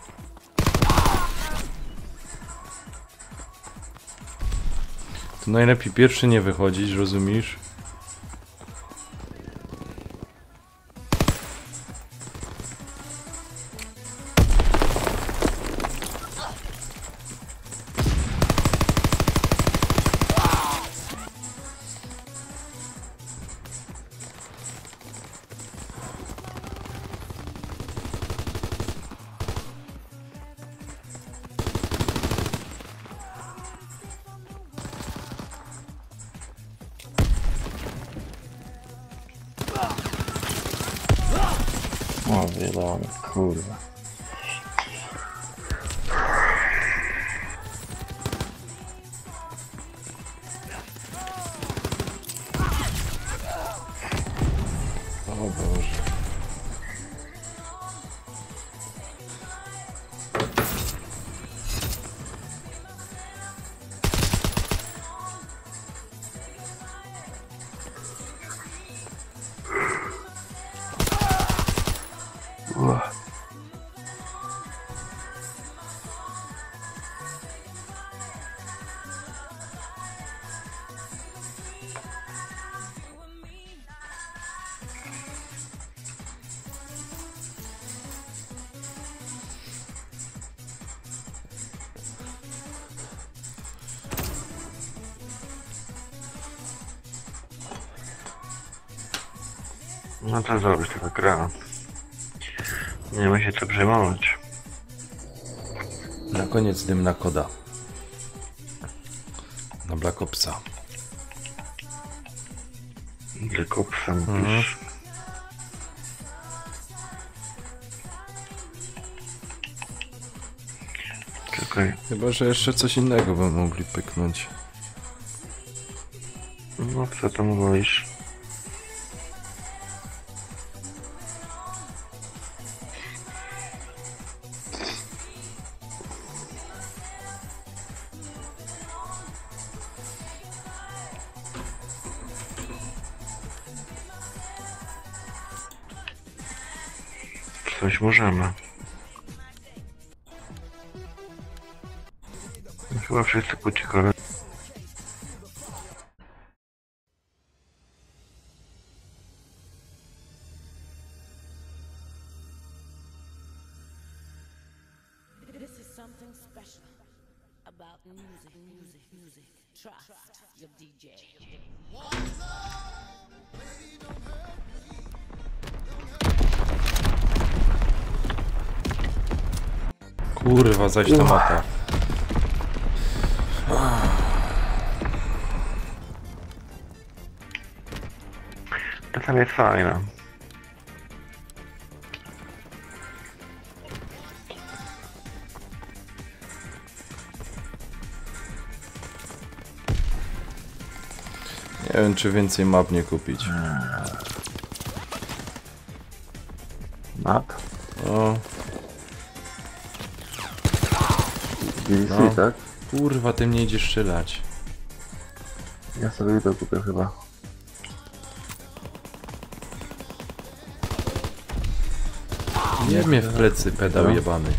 Speaker 1: To najlepiej pierwszy nie wychodzić, rozumiesz?
Speaker 2: O, wiadomo, kurwa.
Speaker 1: O Boże.
Speaker 2: No to zrobić taka gra. Nie ma się co przejmować.
Speaker 1: Na koniec dymna koda. Na Black Opsa.
Speaker 2: Tylko psem pisz. Czekaj.
Speaker 1: Chyba, że jeszcze coś innego by mogli pyknąć.
Speaker 2: No co tam wolisz? Coś możemy. Chyba wszyscy uciekali.
Speaker 4: This is something special about music. Trust your DJ.
Speaker 1: Kurwa, zaś ta mata.
Speaker 2: To tam jest fajne.
Speaker 1: Nie wiem, czy więcej map nie kupić.
Speaker 2: Map?
Speaker 1: O,
Speaker 2: DLC,
Speaker 1: No.
Speaker 2: tak?
Speaker 1: kurwa, ty mnie idziesz strzelać.
Speaker 2: Ja sobie to kupię chyba.
Speaker 1: Nie mnie w plecy, pedał jebany.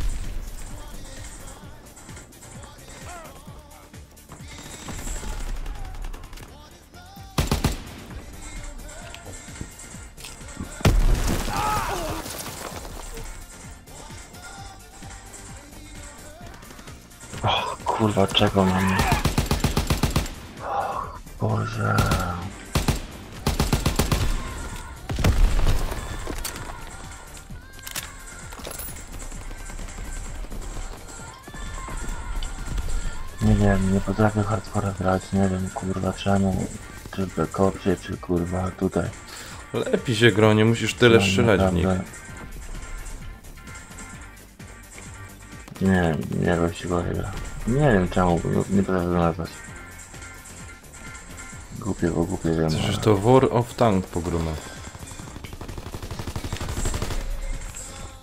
Speaker 2: Och, kurwa, czego na mnie? Och, Boże. Nie wiem, nie potrafię hardcore grać, nie wiem kurwa czemu, czy w Black Opsie, czy kurwa tutaj.
Speaker 1: Lepiej się gro, nie musisz tyle strzelać w nich.
Speaker 2: Nie, nie właściwie gra. Nie wiem czemu, nie potrafię go nazwać. Głupie, bo głupie wiem.
Speaker 1: Przecież to War of Tank pogroma.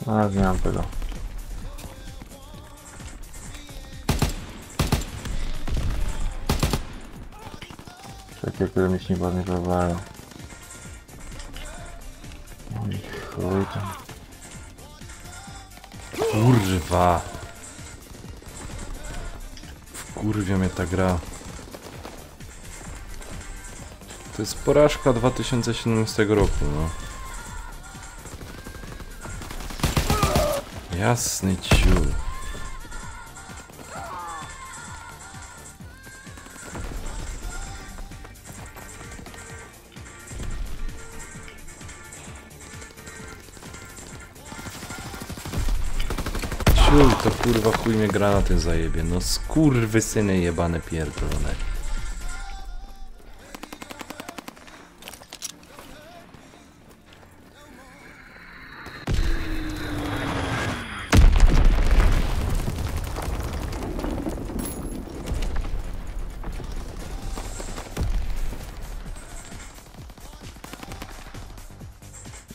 Speaker 2: No, nie mam tego. Takie, które mi się nie podobają. No i chuj tam.
Speaker 1: Kurwa. Wkurwia mnie ta gra. To jest porażka 2017 roku, no. Jasny ciul. Ciul, to kurwa chuj mnie gra na tym zajebie. No skurwysyny jebane pierdolone.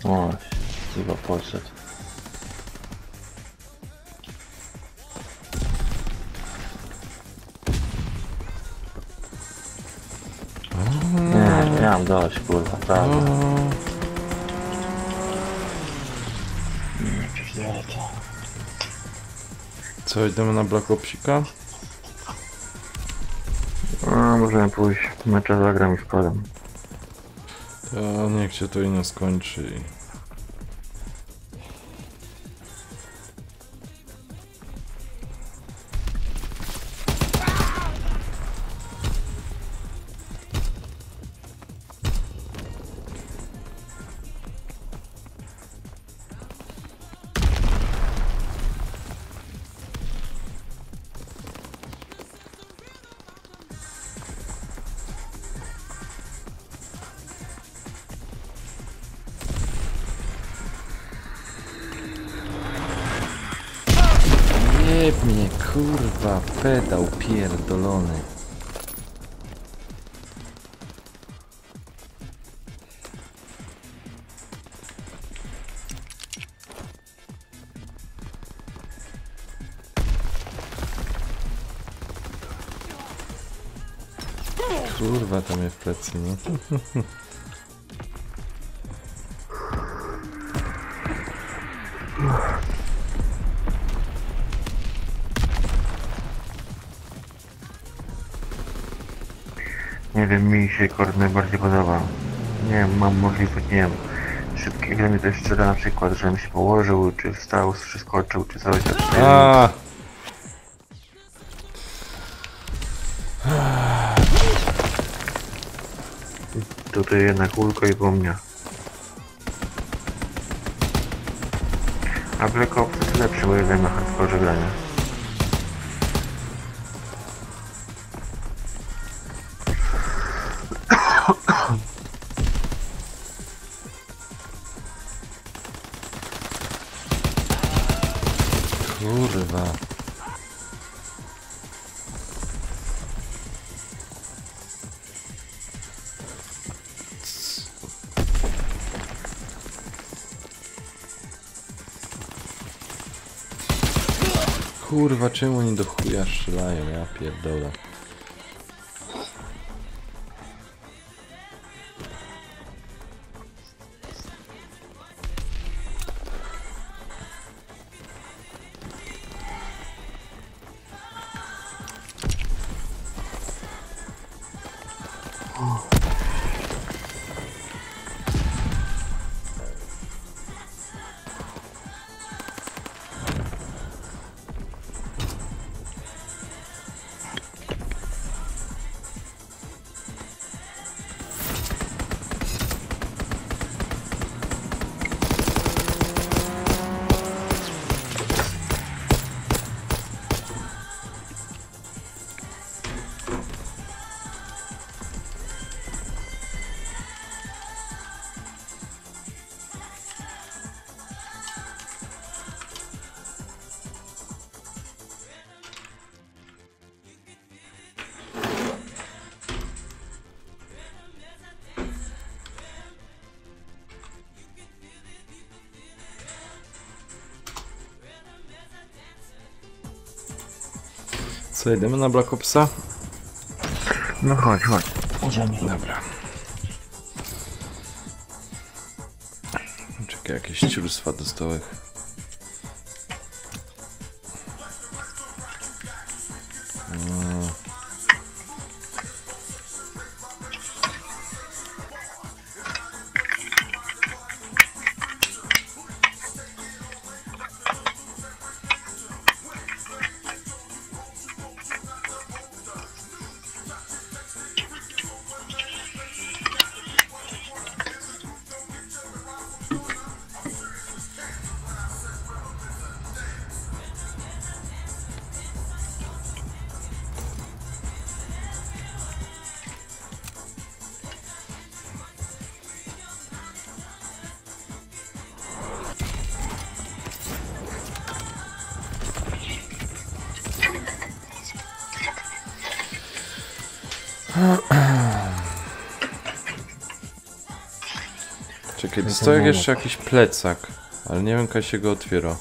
Speaker 2: O, chyba poszedł. Nie, nie mam dość, kurwa, prawda.
Speaker 1: Co, idziemy na Black Opsika?
Speaker 2: No, możemy pójść. Mecza zagram i składam.
Speaker 1: To niech się to ino skończy. Jeb mnie, kurwa, pedał pierdolony. Kurwa, tam jest w plecy, nie?
Speaker 2: Nie wiem, mi się kord najbardziej podoba. Nie wiem, mam możliwość, nie wiem, szybkie gramy też strzela na przykład, żebym się położył, czy wstał, czy skoczył, czy coś takiego.
Speaker 1: A!
Speaker 2: Tutaj jednak kulko i bomnia. A Black Ops jest lepszy, bo jeden na hardcore grania.
Speaker 1: Kurwa. Kurwa, czemu oni do chuja strzelają? Ja pierdolę. Co, jedziemy na Black Opsa?
Speaker 2: No chodź, chodź. Idziemy.
Speaker 1: Dobra. Czekaj, jakieś ciurstwa dostałych. Czekaj, dostałem jeszcze jakiś plecak, ale nie wiem, jak się go otwiera.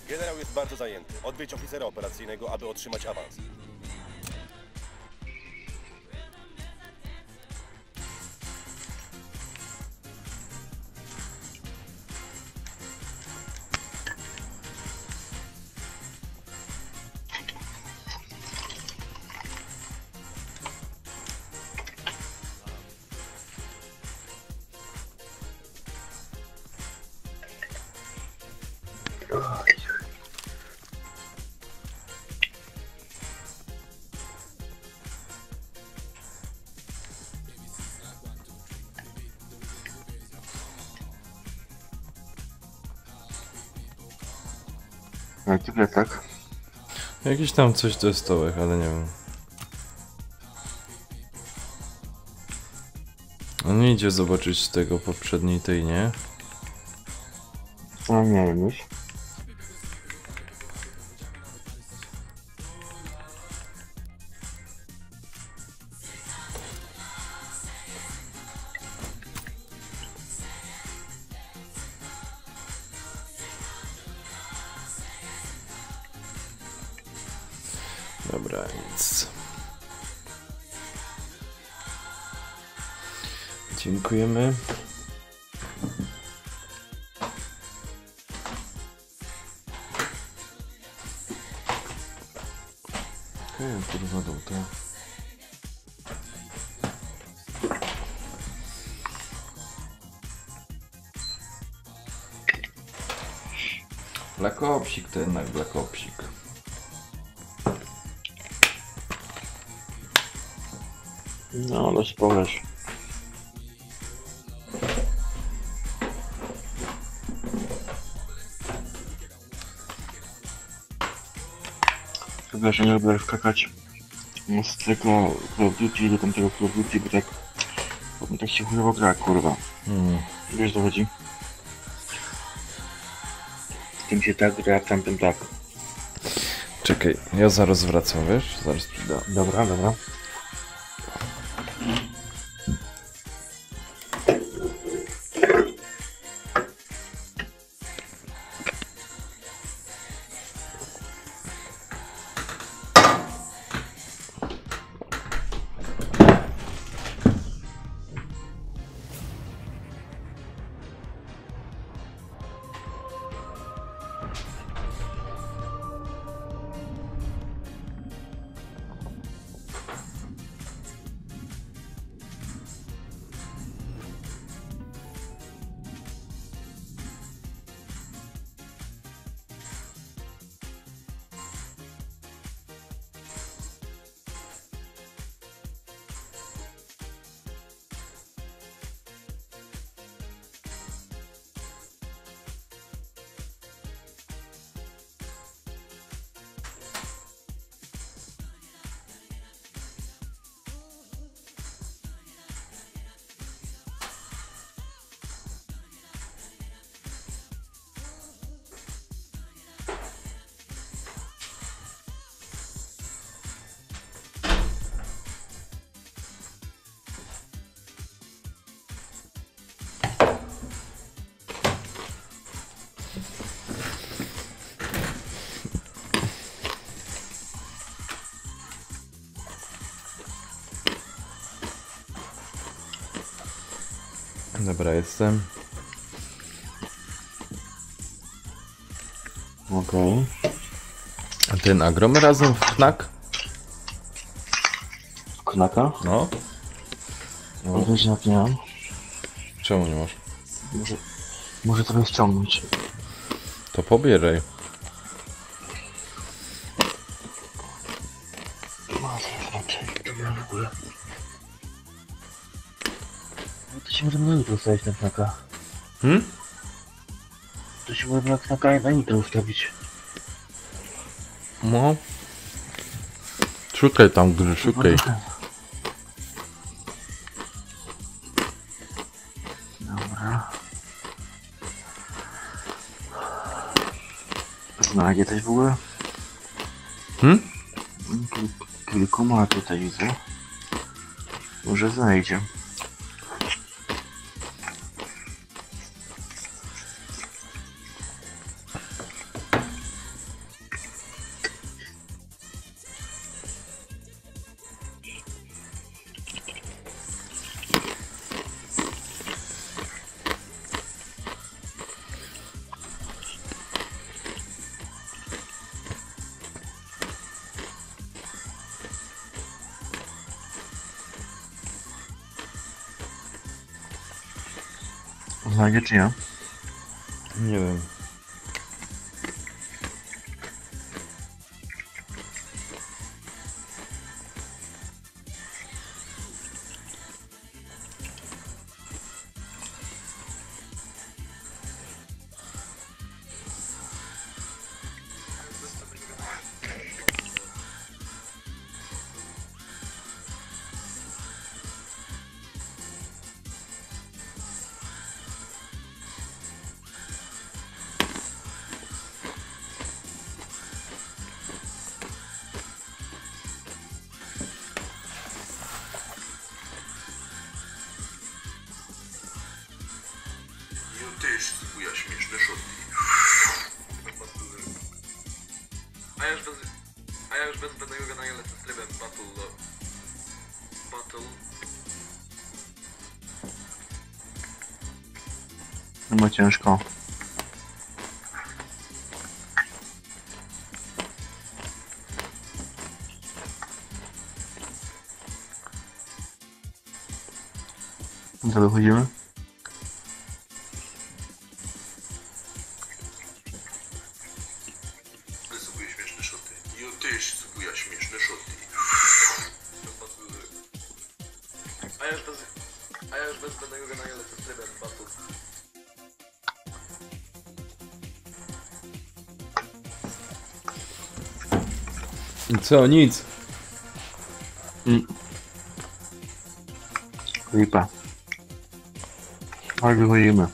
Speaker 5: Generał jest bardzo zajęty. Odwiedź oficera operacyjnego, aby otrzymać awans.
Speaker 2: Jaki plecak?
Speaker 1: Jakiś tam coś dostałych, ale nie wiem. On nie idzie zobaczyć tego poprzedniej tej, nie?
Speaker 2: No nie wiem już.
Speaker 1: Dobra, nic. Dziękujemy. Okej, kurwa, to. Black Opsik to jednak Black Opsik.
Speaker 2: No, ale spowiesz. Chyba, że nie lubię skakać z tego Call of Duty do tamtego Call of Duty, bo mi tak się chujowo gra, kurwa. Wiesz, o co chodzi? W tym się tak gra, w tamtym tak.
Speaker 1: Czekaj, ja zaraz wracam, wiesz? Zaraz przyjdę.
Speaker 2: Dobra, dobra.
Speaker 1: Dobra, jestem.
Speaker 2: Okej.
Speaker 1: A ty nagramy razem w Knak?
Speaker 2: Knaka?
Speaker 1: No.
Speaker 2: No. Wiesz, jak nie mam.
Speaker 1: Czemu nie masz?
Speaker 2: Może trochę ściągnąć.
Speaker 1: To pobieraj.
Speaker 2: Dobra, w ogóle. No to się możemy na jutro ustawić na knaka. To się możemy na knaka na jutro ustawić.
Speaker 1: No. Szukaj tam gry, szukaj.
Speaker 2: Dobra. Znajdzie coś w ogóle? Kilkoma tutaj widzę. Może znajdzie. Znajdzie czy nie?
Speaker 1: Nie wiem.
Speaker 6: Też chuja śmieszne szoty. A ja już bez żadnego gadania lecę z trybem Battle.
Speaker 2: No ma ciężko. Co wychodzimy?
Speaker 6: Sobie śmieszne szoty. Ja też chuja śmieszne szoty. A ja już bez żadnego gadania lecę z trybem Battle.
Speaker 1: I co, nic.
Speaker 2: Lipa. Ale wychodzimy.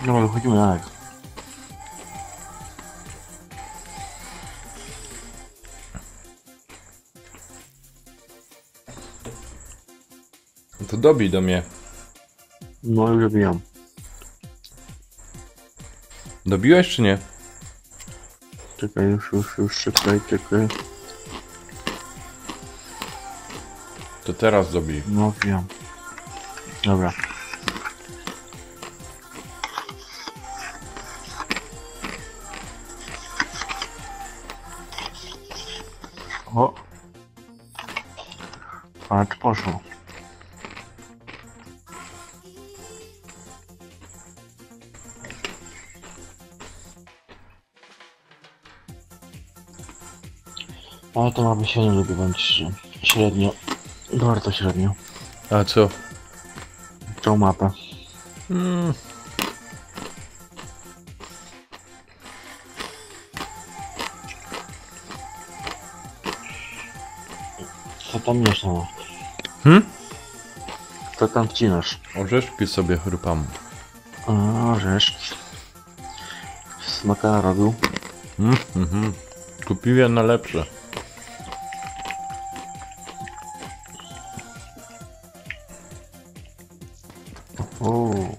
Speaker 2: No, wychodzimy jak?
Speaker 1: To dobij do mnie.
Speaker 2: No już zabijam.
Speaker 1: Dobiłeś czy nie?
Speaker 2: Czekaj, już, czekaj.
Speaker 1: To teraz dobij.
Speaker 2: No wiem. Dobra. O! Patrz, poszło. Ale to mamy się nie lubię, bądź szczerze. Średnio. Bardzo średnio.
Speaker 1: A co?
Speaker 2: Tą mapę. Co tam mieszało? Co tam wcinasz?
Speaker 1: Orzeszki sobie chrupam.
Speaker 2: O, orzeszki. Smaka robił.
Speaker 1: Kupiłem na lepsze.
Speaker 2: Uuu.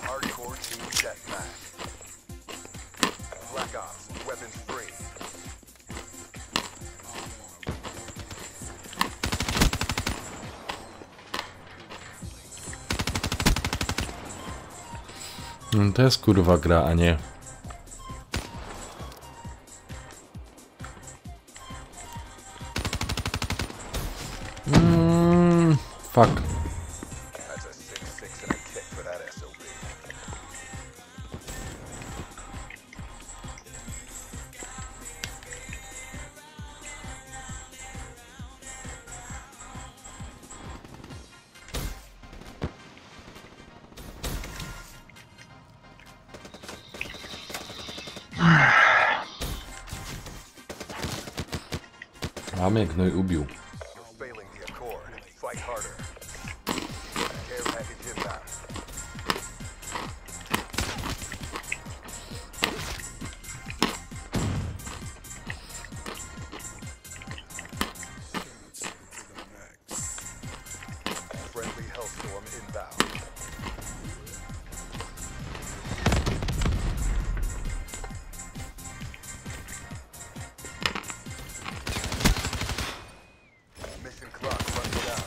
Speaker 5: Hardcore team deathmatch. Black Ops, weapons free.
Speaker 1: To jest kurwa gra, a nie. Fuck.
Speaker 5: That's a 6-6 and a kick for that SOB.
Speaker 1: A mnie gnoj ubił.
Speaker 5: You're failing the accord. Fight harder. Care package inbound. Friendly Hellstorm inbound. Mission clock running down.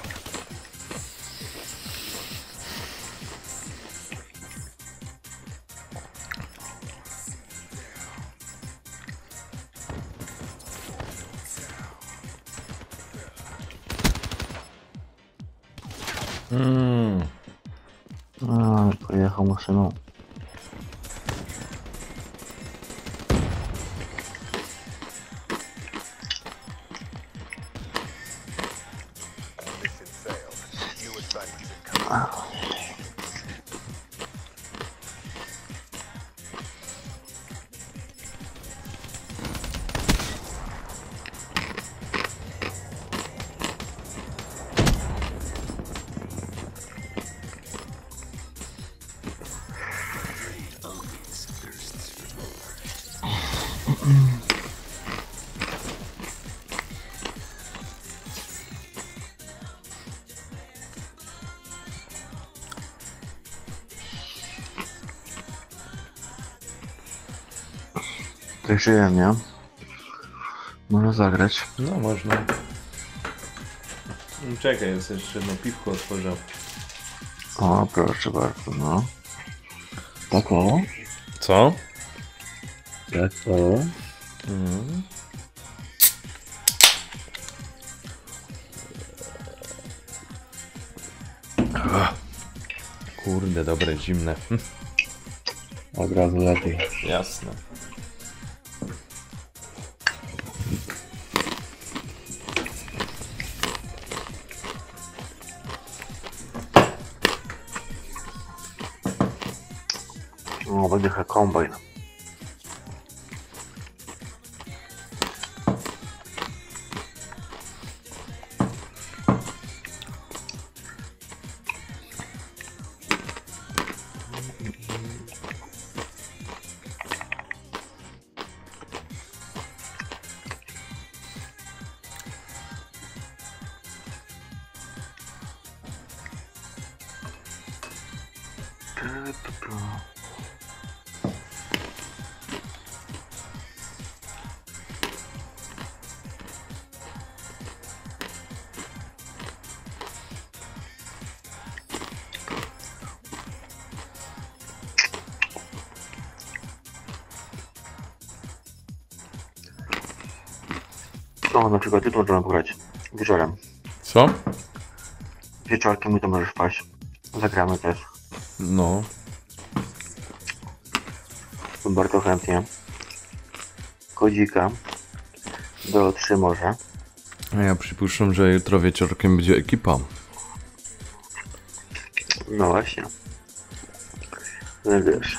Speaker 2: A, pojechał maszyną.
Speaker 5: Mission failed. New assignments incoming.
Speaker 2: Tak żyję, nie? Można zagrać.
Speaker 1: No można. Czekaj, jest jeszcze jedno piwko otworzę.
Speaker 2: O, proszę bardzo, no. Tak o.
Speaker 1: Co?
Speaker 2: Tak o.
Speaker 1: Kurde, dobre, zimne.
Speaker 2: Od razu lepiej.
Speaker 1: Jasne.
Speaker 2: O, będzie chyba kombajn. O, na przykład ty to możemy pograć wieczorem.
Speaker 1: Co?
Speaker 2: Wieczorkiem mi to możesz wpaść. Zagramy też.
Speaker 1: No.
Speaker 2: Bardzo chętnie. Kodzika. Do 3 może.
Speaker 1: A ja przypuszczam, że jutro wieczorkiem będzie ekipa.
Speaker 2: No właśnie. No wiesz.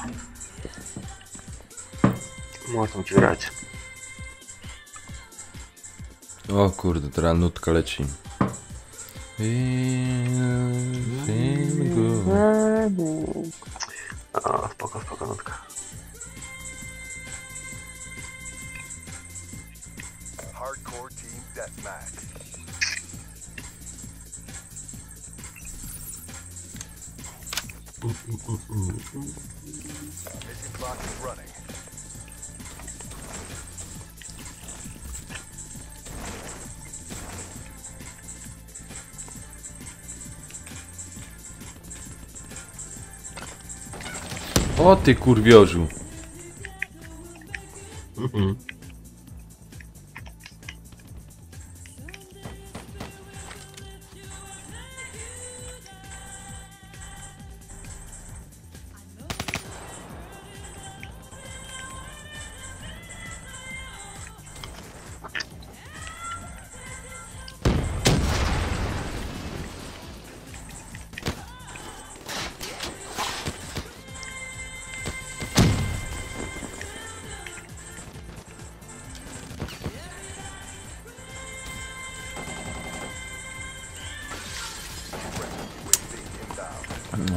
Speaker 2: Można ci grać.
Speaker 1: O kurde, teraz nutka leci.
Speaker 2: A, spoko, notka.
Speaker 5: Hardcore team deathmatch. Mission clock is running.
Speaker 1: O ty kurwiorzu.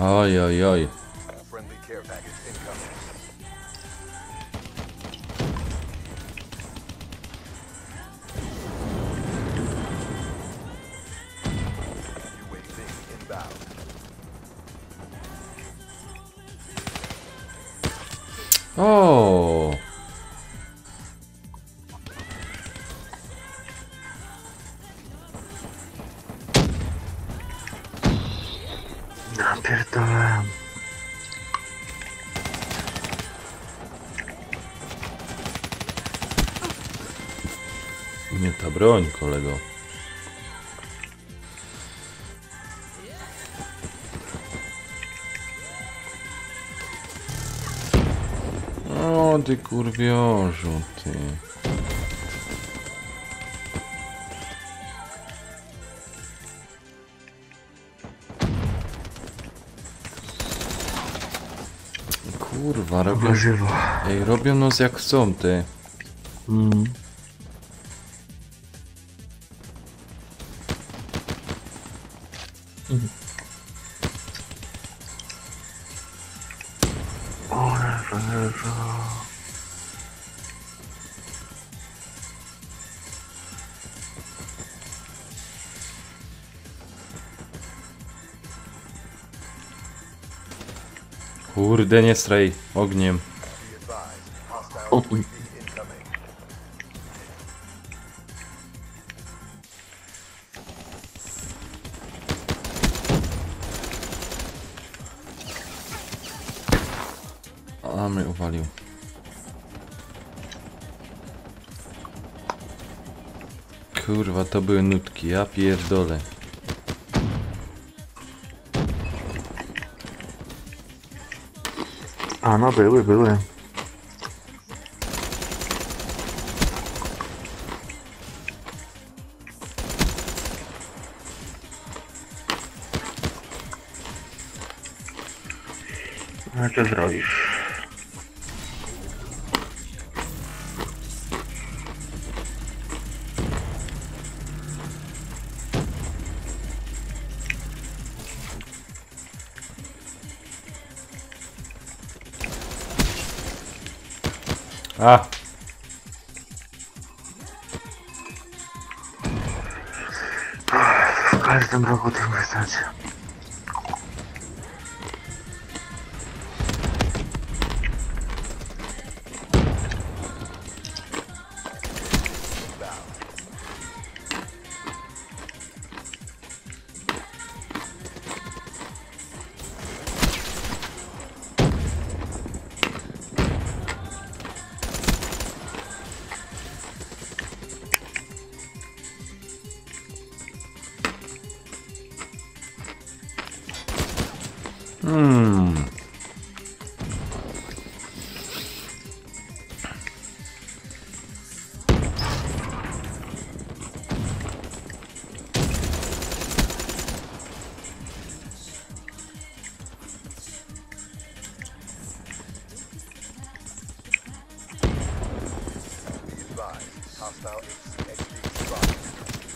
Speaker 1: Oj, oj, oj.
Speaker 5: Friendly care package incoming. UAV inbound.
Speaker 1: O.
Speaker 2: Napierdolę.
Speaker 1: Nie ta broń, kolego. O, ty kurwiorzu, ty. Kurwa, robią...
Speaker 2: Żywo.
Speaker 1: Ej, robią nos jak chcą, ty.
Speaker 2: O Jezu.
Speaker 1: Kurde, nie straj ogniem.
Speaker 5: Be advised. Hostile UAV incoming.
Speaker 1: A mnie uwalił. Kurwa, to były nutki, ja pierdolę.
Speaker 2: A no były. No co zrobisz?
Speaker 1: A!
Speaker 2: W każdym roku tym wystarczy.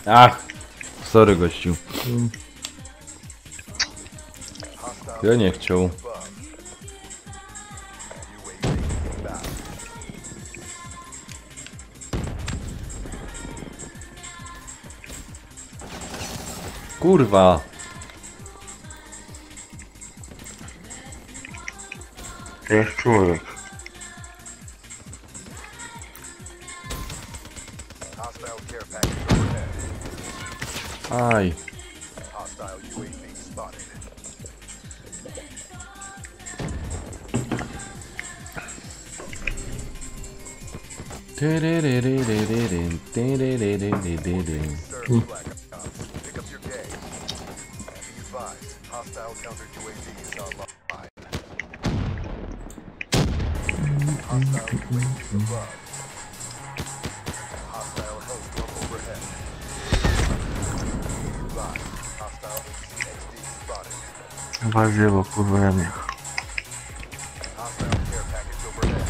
Speaker 1: Ach, sorry gościu. Ja nie chciał. kurwa.
Speaker 2: To jest człowiek.
Speaker 5: Hostile care package overhead.
Speaker 1: Aj.
Speaker 5: Hostile UAV spotted. Serve Black Ops. Pick up your gang. Be advised, hostile counter UAV is online. Hostile UAV above. Hostile hellstorm overhead. Be advised, hostile HCXD spotted.
Speaker 2: Warzywo, kurwa, ja mnie.
Speaker 5: Hostile care package overhead.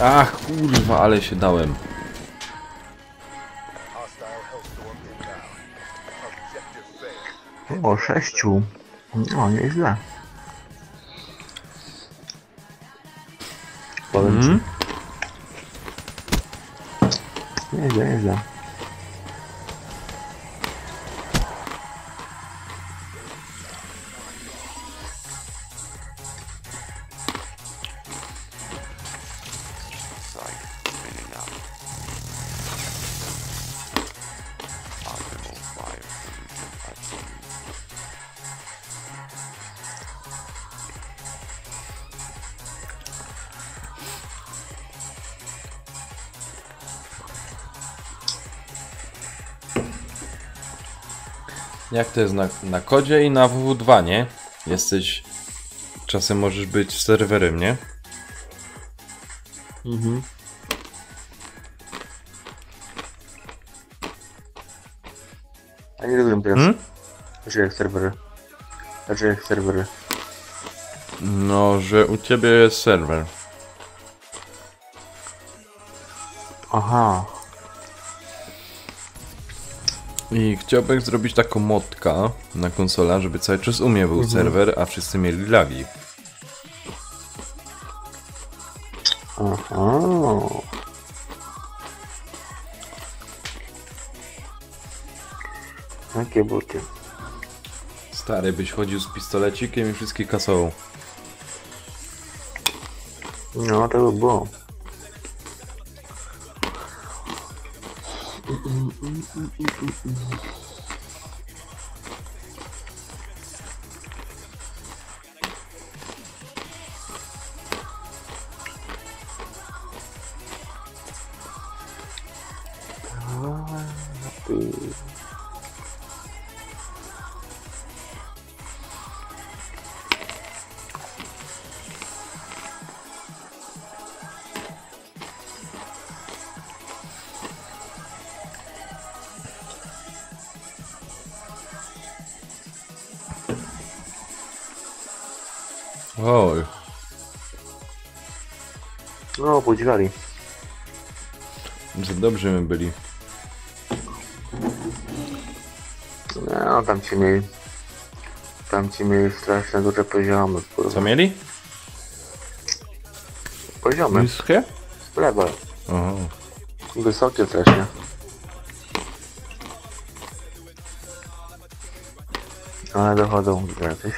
Speaker 1: Ach, kurwa, ale się dałem.
Speaker 5: Hostile hellstorm inbound. Objective failed.
Speaker 2: O, 6. No, nieźle. Powiem ci. Nieźle, nieźle.
Speaker 1: Jak to jest na kodzie i na WW2, nie? Jesteś... Czasem możesz być serwerem, nie?
Speaker 2: Mhm. A nie rozumiem teraz. Dlaczego jak serwery? Dlaczego jak serwery?
Speaker 1: No, że u ciebie jest serwer.
Speaker 2: Aha.
Speaker 1: I chciałbym zrobić taką modkę na konsola, żeby cały czas u mnie był serwer, a wszyscy mieli lagi.
Speaker 2: Aha. Jakie buty?
Speaker 1: Stary, byś chodził z pistolecikiem i wszystkich kasował.
Speaker 2: No, to by było.
Speaker 1: Oj.
Speaker 2: No, podziwali.
Speaker 1: Za dobrzy my byli.
Speaker 2: No, tam ci mieli. Tam ci mieli straszne duże poziomy, kurwa.
Speaker 1: Co mieli?
Speaker 2: Poziomy.
Speaker 1: Niskie?
Speaker 2: Level.
Speaker 1: Aha.
Speaker 2: Wysokie strasznie. Ale dochodzą do jakieś.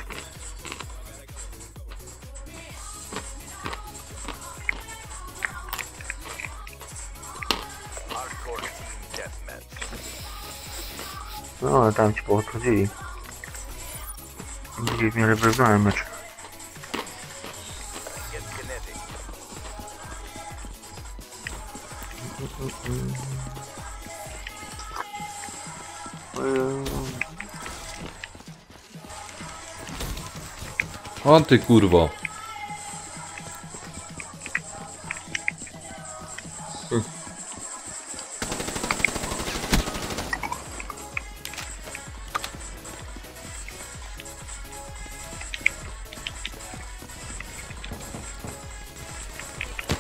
Speaker 5: Hardcore team deathmatch.
Speaker 2: No, ale tam ci podchodzili. Drugi mieli wybrany mecz.
Speaker 5: Get kinetic.
Speaker 1: O ty kurwo.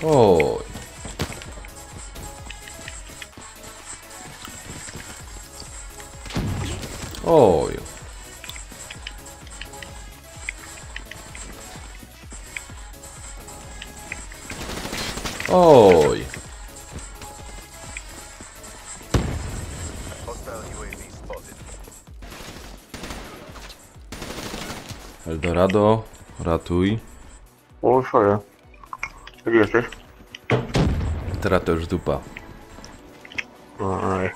Speaker 1: Oj. Oj. Oj.
Speaker 5: Hostile UAV spotted.
Speaker 1: Eldorado, ratuj.
Speaker 2: O, sorry. Gdzie jesteś?
Speaker 1: Teraz to już dupa.
Speaker 2: Oj.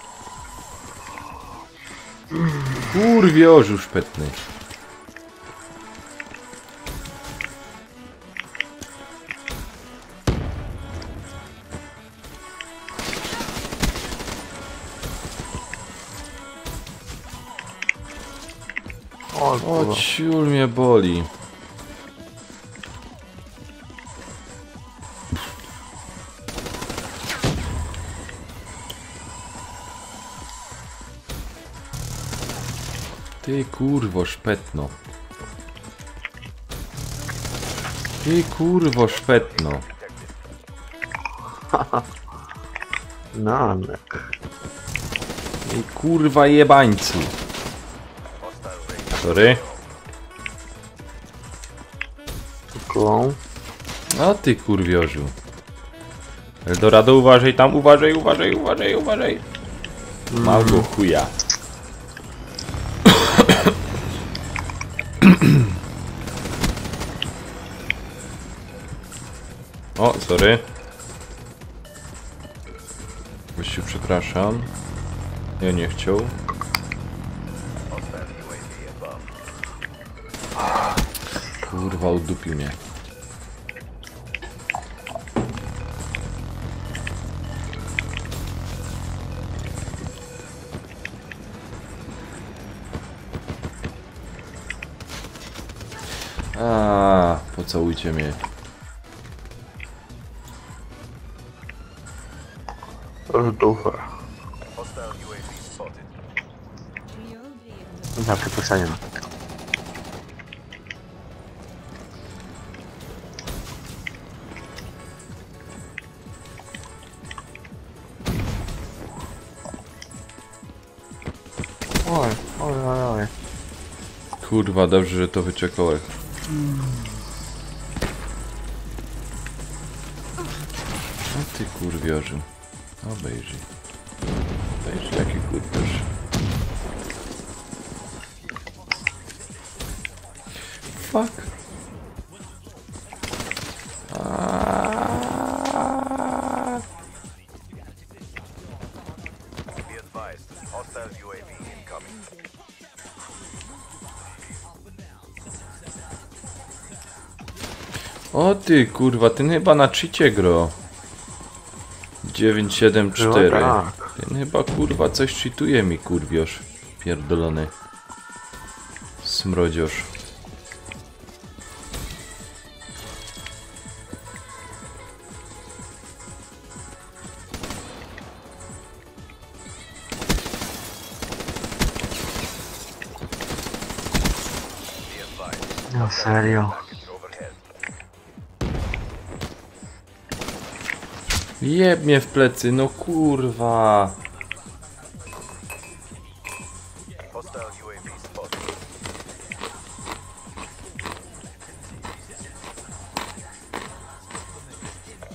Speaker 1: Kurwiożu szpetny.
Speaker 2: O,
Speaker 1: O
Speaker 2: kurwa.
Speaker 1: ciul mnie boli. Ty kurwo szpetno. Ty kurwo szpetno.
Speaker 2: Nanek.
Speaker 1: Ty kurwa jebańcu. Sorry.
Speaker 2: Tylko...
Speaker 1: O ty kurwiożu. Eldorado uważaj tam, uważaj, uważaj, uważaj, uważaj. Małego chuja. O, sorry. Gościu, przepraszam. Ja nie chciał. Kurwa, udupił mnie. Pocałujcie mnie.
Speaker 2: Ducha.
Speaker 5: Hostile UAV spotted.
Speaker 2: Za przeproszeniem. Oj, oj, oj, oj.
Speaker 1: Kurwa, dobrze, że to wyczekałeś. O ty kurwiorzu. Obejrzyj. Obejrzyj, jaki kurwiorz. Fuck.
Speaker 5: Be advised. Hostile UAV incoming.
Speaker 1: O ty kurwa, ten chyba na cheacie gro. 974.
Speaker 2: Chyba tak.
Speaker 1: Ten chyba kurwa coś cheatuje mi kurwioż. Pierdolony. Smrodzioż.
Speaker 2: No serio.
Speaker 5: Overhead.
Speaker 1: Jeb mnie w plecy, no kurwa.
Speaker 5: Hostile UAV spotted.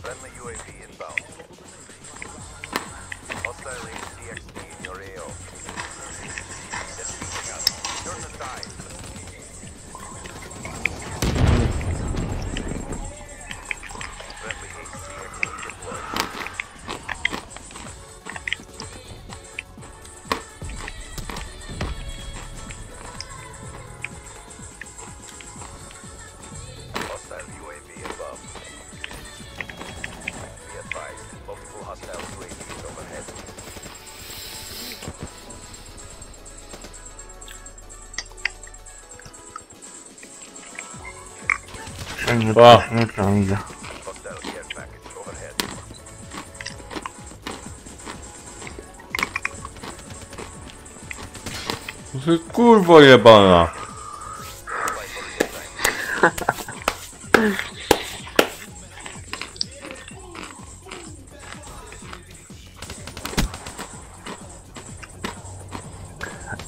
Speaker 5: Friendly UAV inbound. Hostile HCXD in your AO. Defeating us. Turn the tide. Friendly HCXD deployed. Hostile UAV above. Be advised, multiple hostile UAVs overhead.
Speaker 2: Wszędzie
Speaker 1: O.
Speaker 2: nie tam idzie.
Speaker 5: Hostile care package overhead.
Speaker 1: Ty kurwo jebana.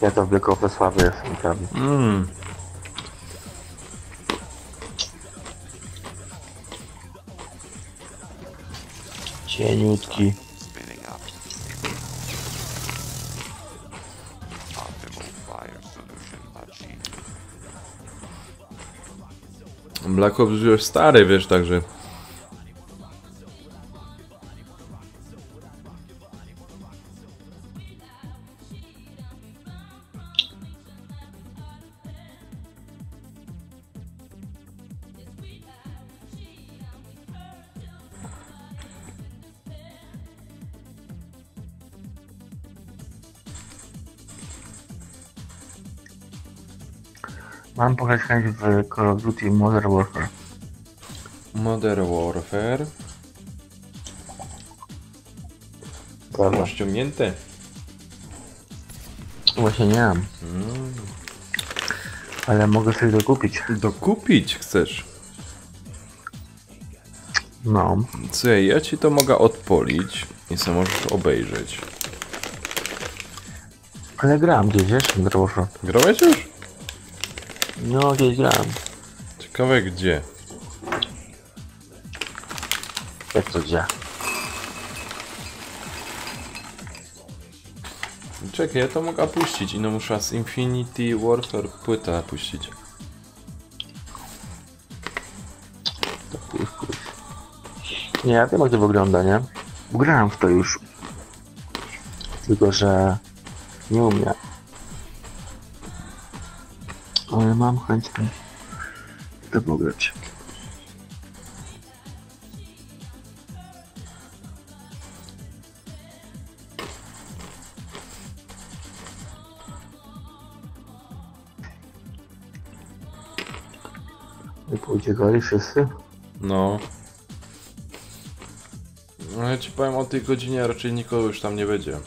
Speaker 2: Ja to w Biekowe słaby jestem prawie. Cieniutki.
Speaker 1: Black Ops już stary, wiesz, także...
Speaker 2: Mam pograć chęć w Call of Duty Modern Warfare.
Speaker 1: Modern Warfare.
Speaker 2: Prawda.
Speaker 1: Masz ściągnięte?
Speaker 2: Właśnie nie mam. Ale mogę sobie dokupić.
Speaker 1: Dokupić chcesz?
Speaker 2: No.
Speaker 1: Słuchaj, ja ci to mogę odpolić i sobie możesz obejrzeć.
Speaker 2: Ale gram gdzieś, wiesz? Modern Warfare.
Speaker 1: Grałeś już?
Speaker 2: No, gdzieś gram.
Speaker 1: Ciekawe gdzie.
Speaker 2: Jak to gdzie?
Speaker 1: Czekaj, ja to mogę puścić i no muszę z Infinity Warfare płytę puścić.
Speaker 2: Nie, ja wiem jak to wygląda, nie? Grałem w to już. Tylko, że nie umiem. Ale mam chęć to pograć. I pouciekali wszyscy?
Speaker 1: No. No ja ci powiem o tej godzinie, raczej nikogo już tam nie będzie.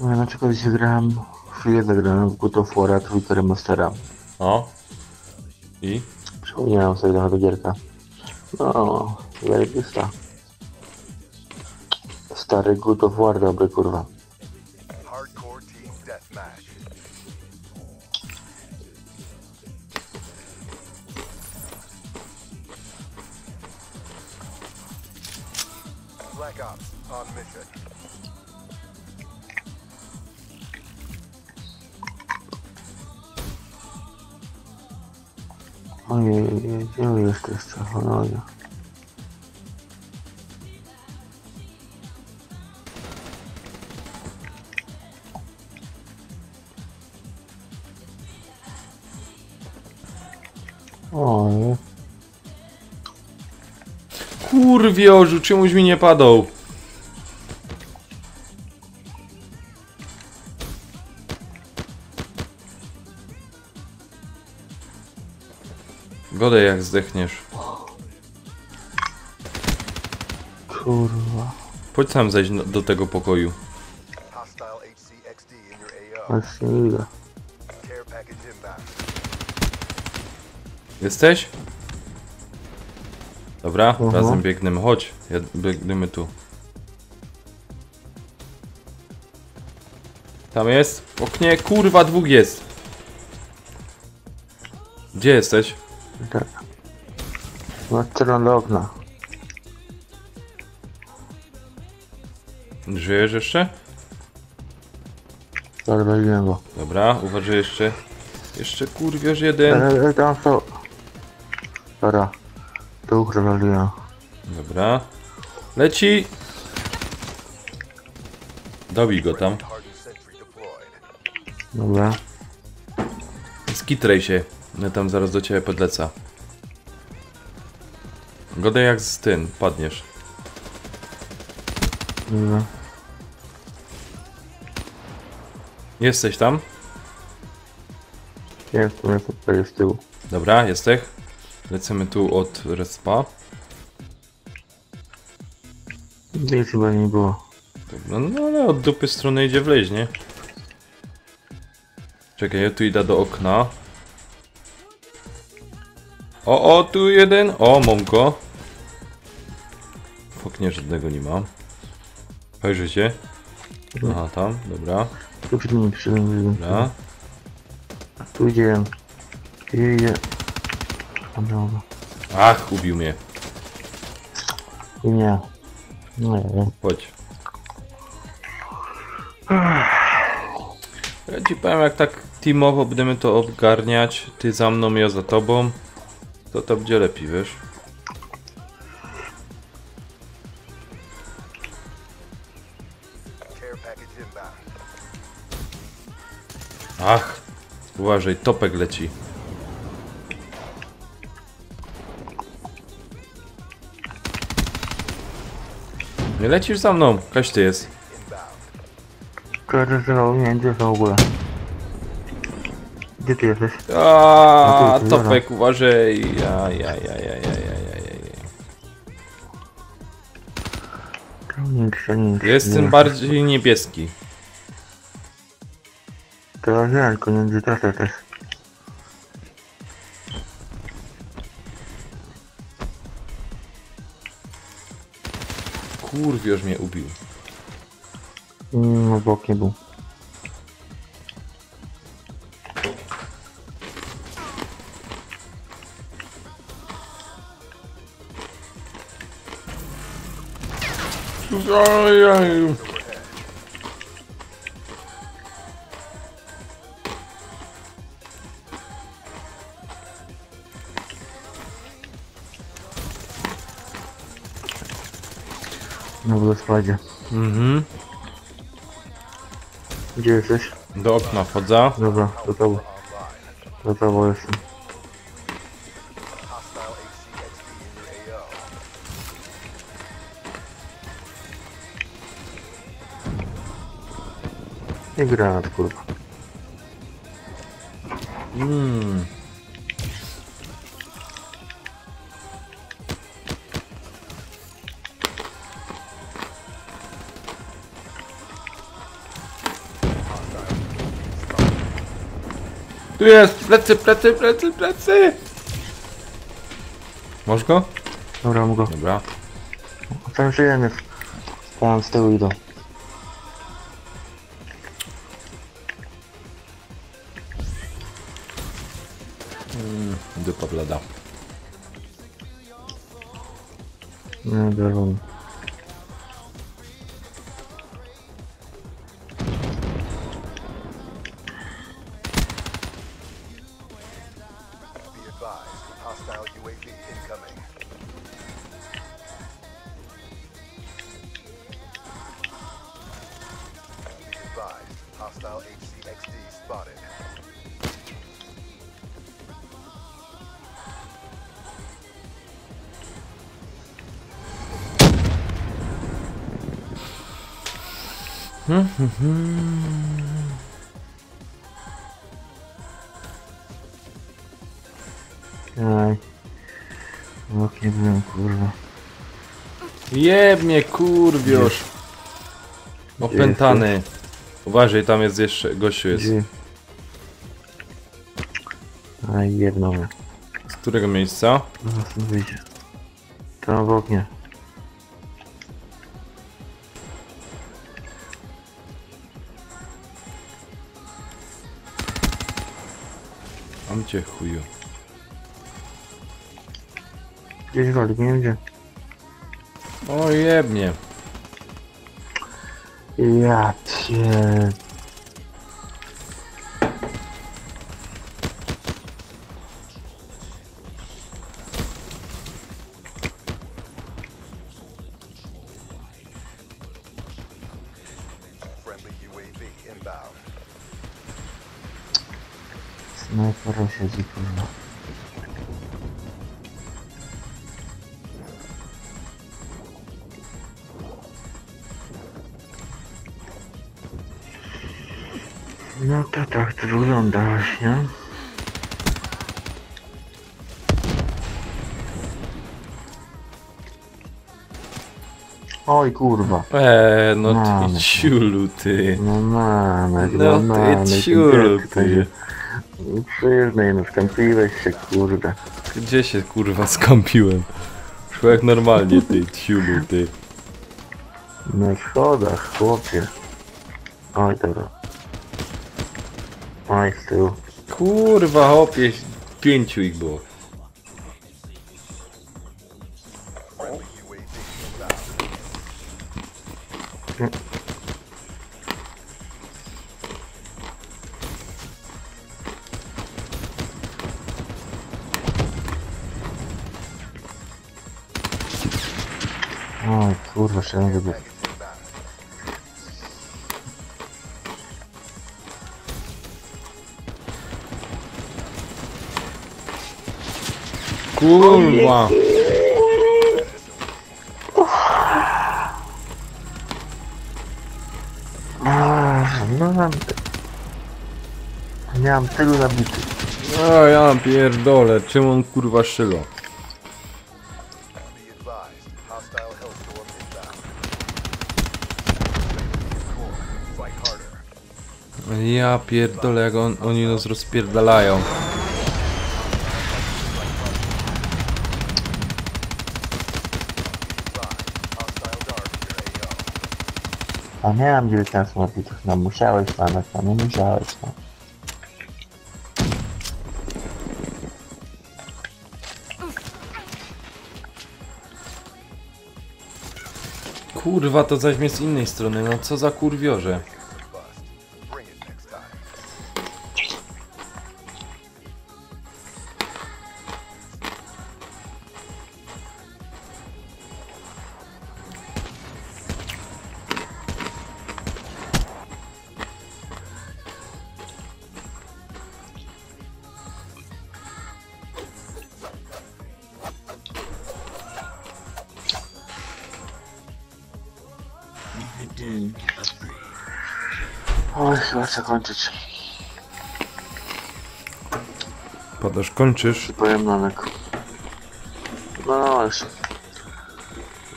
Speaker 2: No ja na przykład dzisiaj grałem, chwilę zagrałem w God of War'a trójkę remastera.
Speaker 1: O. I?
Speaker 2: Przypomniałem sobie trochę do gierka. No, zajebista. Stary God of War, dobry kurwa.
Speaker 5: Hardcore team deathmatch. Black Ops on mission.
Speaker 2: Ojej, gdzie wy jesteście? Cholera. Oj.
Speaker 1: Kurwiożu, czemuś mi nie padał. Godę jak zdechniesz.
Speaker 2: Kurwa.
Speaker 1: Chodź sam zejść do tego pokoju.
Speaker 5: Hostile HCXD in your AO.
Speaker 2: Właśnie nie idę.
Speaker 5: Care package inbound.
Speaker 1: Jesteś? Dobra,
Speaker 2: Mhm.
Speaker 1: razem biegniemy. Chodź, biegniemy tu. Tam jest? W oknie, kurwa, dwóch jest. Gdzie jesteś?
Speaker 2: Tak. No, strzelam do okna.
Speaker 1: Żyjesz jeszcze?
Speaker 2: Zarwaliłem go.
Speaker 1: Dobra, uważaj jeszcze. Jeszcze kurwioż jeden.
Speaker 2: Ale tam są. Dobra. Tu rozwaliłem.
Speaker 1: Dobra. Leci! Dobij go tam.
Speaker 5: Hardened sentry deployed.
Speaker 2: Dobra.
Speaker 1: Skitrej się. Ja tam zaraz do ciebie podleca. Godę jak z tym, padniesz.
Speaker 2: Dobra.
Speaker 1: Jesteś tam?
Speaker 2: Jestem tutaj z tyłu.
Speaker 1: Dobra, jesteś. Lecimy tu od respa.
Speaker 2: Nic chyba nie było.
Speaker 1: No ale od dupy strony idzie wleźć, nie? Czekaj, ja tu idę do okna. O, tu jeden. O, mam go. W oknie żadnego nie ma. Hojrzy się. Aha, tam, dobra.
Speaker 2: Tu przed nim przyszedłem.
Speaker 1: Dobra.
Speaker 2: Tu idzie. Idzie. Dobra.
Speaker 1: Ach, ubił mnie.
Speaker 2: I nie. No nie wiem.
Speaker 1: Chodź. Ja ci powiem, jak tak teamowo będziemy to ogarniać, ty za mną, ja za tobą, to będzie lepiej, wiesz?
Speaker 5: Care package inbound.
Speaker 1: Ach, uważaj, topek leci. Nie lecisz za mną, kaś ty jest.
Speaker 2: Każdy zrobił między w ogóle. Gdzie ty jesteś?
Speaker 1: Aaaa,
Speaker 2: ty,
Speaker 1: topek, uważaj.
Speaker 2: Nikt.
Speaker 1: Jestem bardziej niebieski.
Speaker 2: Teraz nie, tylko między teraz też.
Speaker 1: Kurwioż mnie ubił.
Speaker 2: Obok nie był.
Speaker 1: Ojej.
Speaker 2: Na wodospadzie.
Speaker 1: Mhm.
Speaker 2: Gdzie jesteś?
Speaker 1: Do okna wchodzę.
Speaker 2: Dobra, do tobą. Do tobą jestem.
Speaker 5: Hostile HCXD in your AO.
Speaker 2: I granat, kurwa.
Speaker 1: Tu jest! Plecy! Masz go?
Speaker 2: Dobra, mam go.
Speaker 1: Dobra.
Speaker 2: Tam jeszcze jeden jest. Tam z tyłu idą.
Speaker 1: Dupa blada.
Speaker 2: Nie, biorą.
Speaker 5: Be advised, hostile UAV incoming. Be advised, hostile HCXD spotted.
Speaker 2: Aj. Ok, nie byłem, kurwa.
Speaker 1: Jebnie, kurwioż. Opętany. Uważaj, tam jest jeszcze, gościu jest.
Speaker 2: Gdzie? Aj, jedno mnie.
Speaker 1: Z którego miejsca?
Speaker 2: Zaraz tu wyjdzie. Tam w oknie.
Speaker 1: Mam cię, chuju.
Speaker 2: Gdzieś wali, nie wiem gdzie.
Speaker 1: O jebnie.
Speaker 2: Ja cię...
Speaker 5: Friendly UAV inbound.
Speaker 2: Snajper siedzi, kurwa. No to tak to wygląda właśnie. Oj kurwa.
Speaker 1: No
Speaker 2: Mamy.
Speaker 1: ty ciulu, ty.
Speaker 2: No mamy,
Speaker 1: No ty ciulu, ty.
Speaker 2: Przyjeżdżaj, no wstąpiłeś się, kurde.
Speaker 1: Gdzie się kurwa skąpiłem? Szło jak normalnie, ty ciulu, ty.
Speaker 2: Na schodach, chłopie. Oj, dobra. Oj, z tyłu.
Speaker 1: Kurwa, hopie, 5 ich było.
Speaker 5: Friendly UAV inbound.
Speaker 2: Oj, kurwa, wszędzie był.
Speaker 1: Kurwa.
Speaker 2: No mam... Miałem tylu nabitych.
Speaker 1: O ja pierdolę, czym on kurwa szylo?
Speaker 5: Be advised, hostile Hellstorm inbound. Fight harder.
Speaker 1: Ja pierdolę, jak oni nas rozpierdalają.
Speaker 5: Hostile guard in your AO.
Speaker 2: A miałem 19 nabitych, no musiałeś mamy, no nie musiałeś, no.
Speaker 1: Kurwa, to zaś mnie z innej strony, no co za kurwiorze.
Speaker 5: Bust. Bring it next time.
Speaker 2: Oj, chyba chcę kończyć.
Speaker 1: Padasz, kończysz.
Speaker 2: Powiem Nanek. No, jeszcze.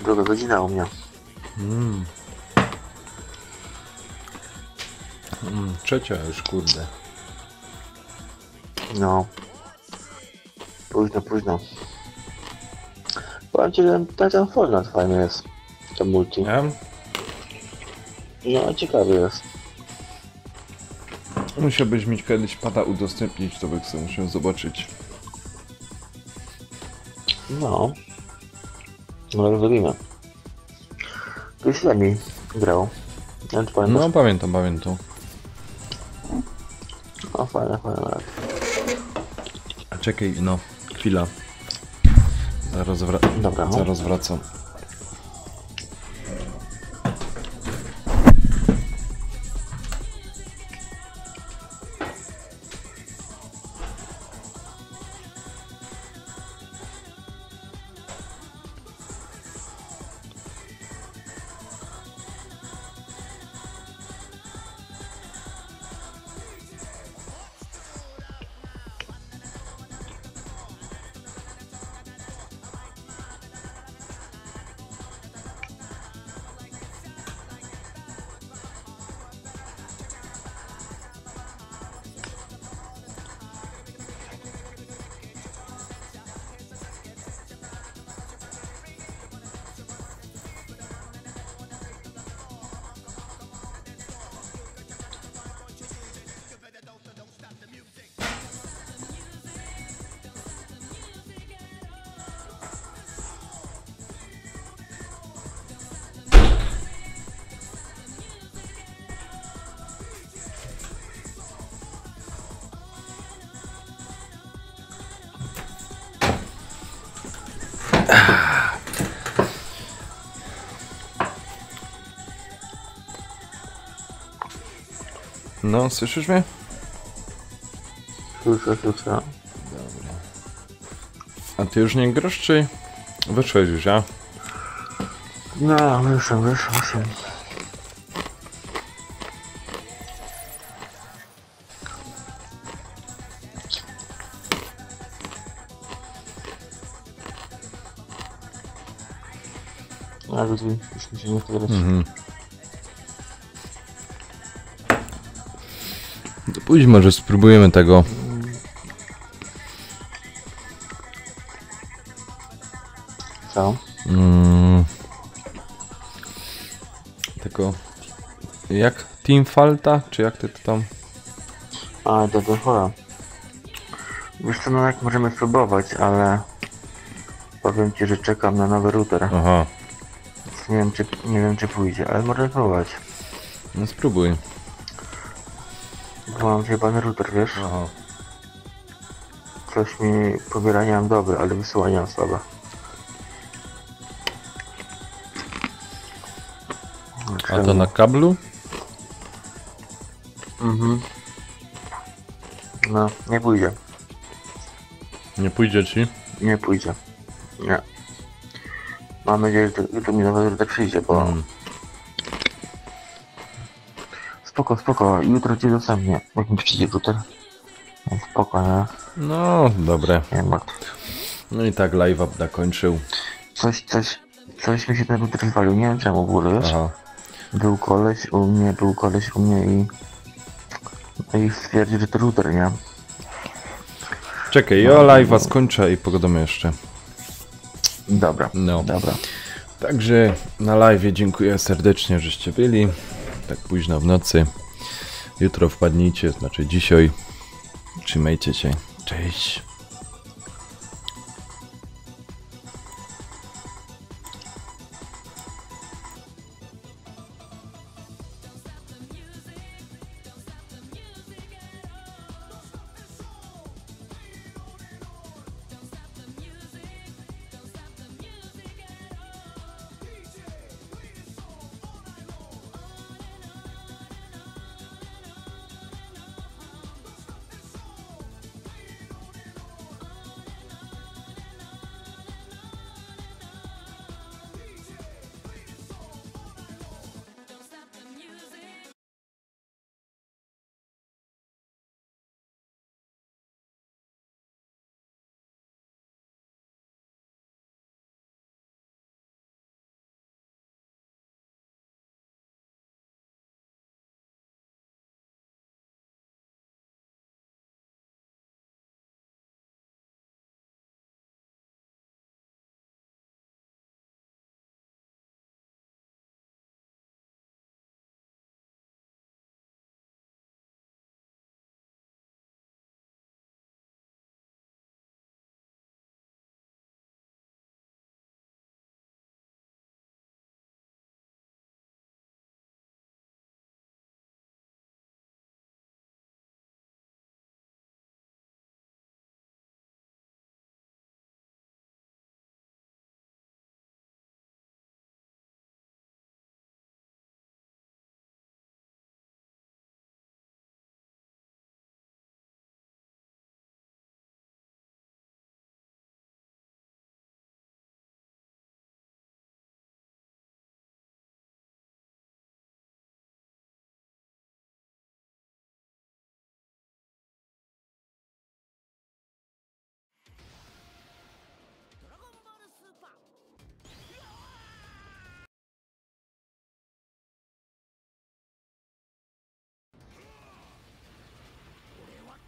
Speaker 2: Druga godzina u mnie.
Speaker 1: Trzecia już, kurde.
Speaker 2: No. Późno, późno. Powiem ci, że ten Fortnite fajny jest. To multi.
Speaker 1: Nie?
Speaker 2: No, ciekawy jest.
Speaker 1: Musiałbyś mieć kiedyś pada udostępnić, to by chcę musiał zobaczyć.
Speaker 2: No. No, zrobimy. Tu już lepiej grał. Nie wiem, czy pamiętasz?
Speaker 1: No pamiętam, pamiętam.
Speaker 2: No, fajne, fajne.
Speaker 1: A czekaj, no, chwila.
Speaker 2: Dobra, no.
Speaker 1: Zaraz wracam. No, słyszysz mnie?
Speaker 2: Słyszę.
Speaker 1: A ty już nie grasz, czy wyszłeś już, a?
Speaker 2: No, wyszłem. A, już mi się nie chce grać.
Speaker 1: To pójdź, może spróbujemy tego.
Speaker 2: Co?
Speaker 1: Jak Team Falta? Czy jak ty to tam?
Speaker 2: A, to chora. Wiesz co, no jak możemy spróbować, ale... Powiem ci, że czekam na nowy router.
Speaker 1: Aha,
Speaker 2: Nie wiem czy pójdzie, ale możemy spróbować.
Speaker 1: no spróbuj.
Speaker 2: Bo mam zjebany router, wiesz?
Speaker 1: Aha.
Speaker 2: Coś mi pobierania mam dobre, ale wysyłania mam słabe.
Speaker 1: A to na kablu?
Speaker 2: Mhm. No, nie pójdzie.
Speaker 1: Nie pójdzie ci?
Speaker 2: Nie pójdzie. Nie. Mam nadzieję, że jutro mi nowy router przyjdzie, bo... Spoko, jutro cię dostępnie. Jak mi przyjdzie router. No, spoko, nie?
Speaker 1: No, dobre.
Speaker 2: Nie martw.
Speaker 1: No i tak live'a zakończył.
Speaker 2: Coś mi się ten router zwalił, nie wiem czemu w ogóle, wiesz?
Speaker 1: Aha.
Speaker 2: Był koleś u mnie i... No i stwierdził, że to router, nie?
Speaker 1: Czekaj, ja live'a skończę i pogadamy jeszcze.
Speaker 2: Dobra,
Speaker 1: No.
Speaker 2: dobra.
Speaker 1: Także na live'ie dziękuję serdecznie, żeście byli. Tak późno w nocy. Jutro wpadnijcie, znaczy dzisiaj. Trzymajcie się. Cześć.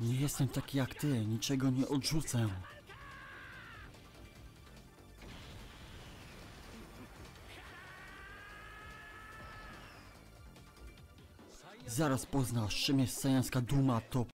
Speaker 7: Nie jestem taki jak ty, niczego nie odrzucę. Zaraz poznasz, czym jest sajańska duma, to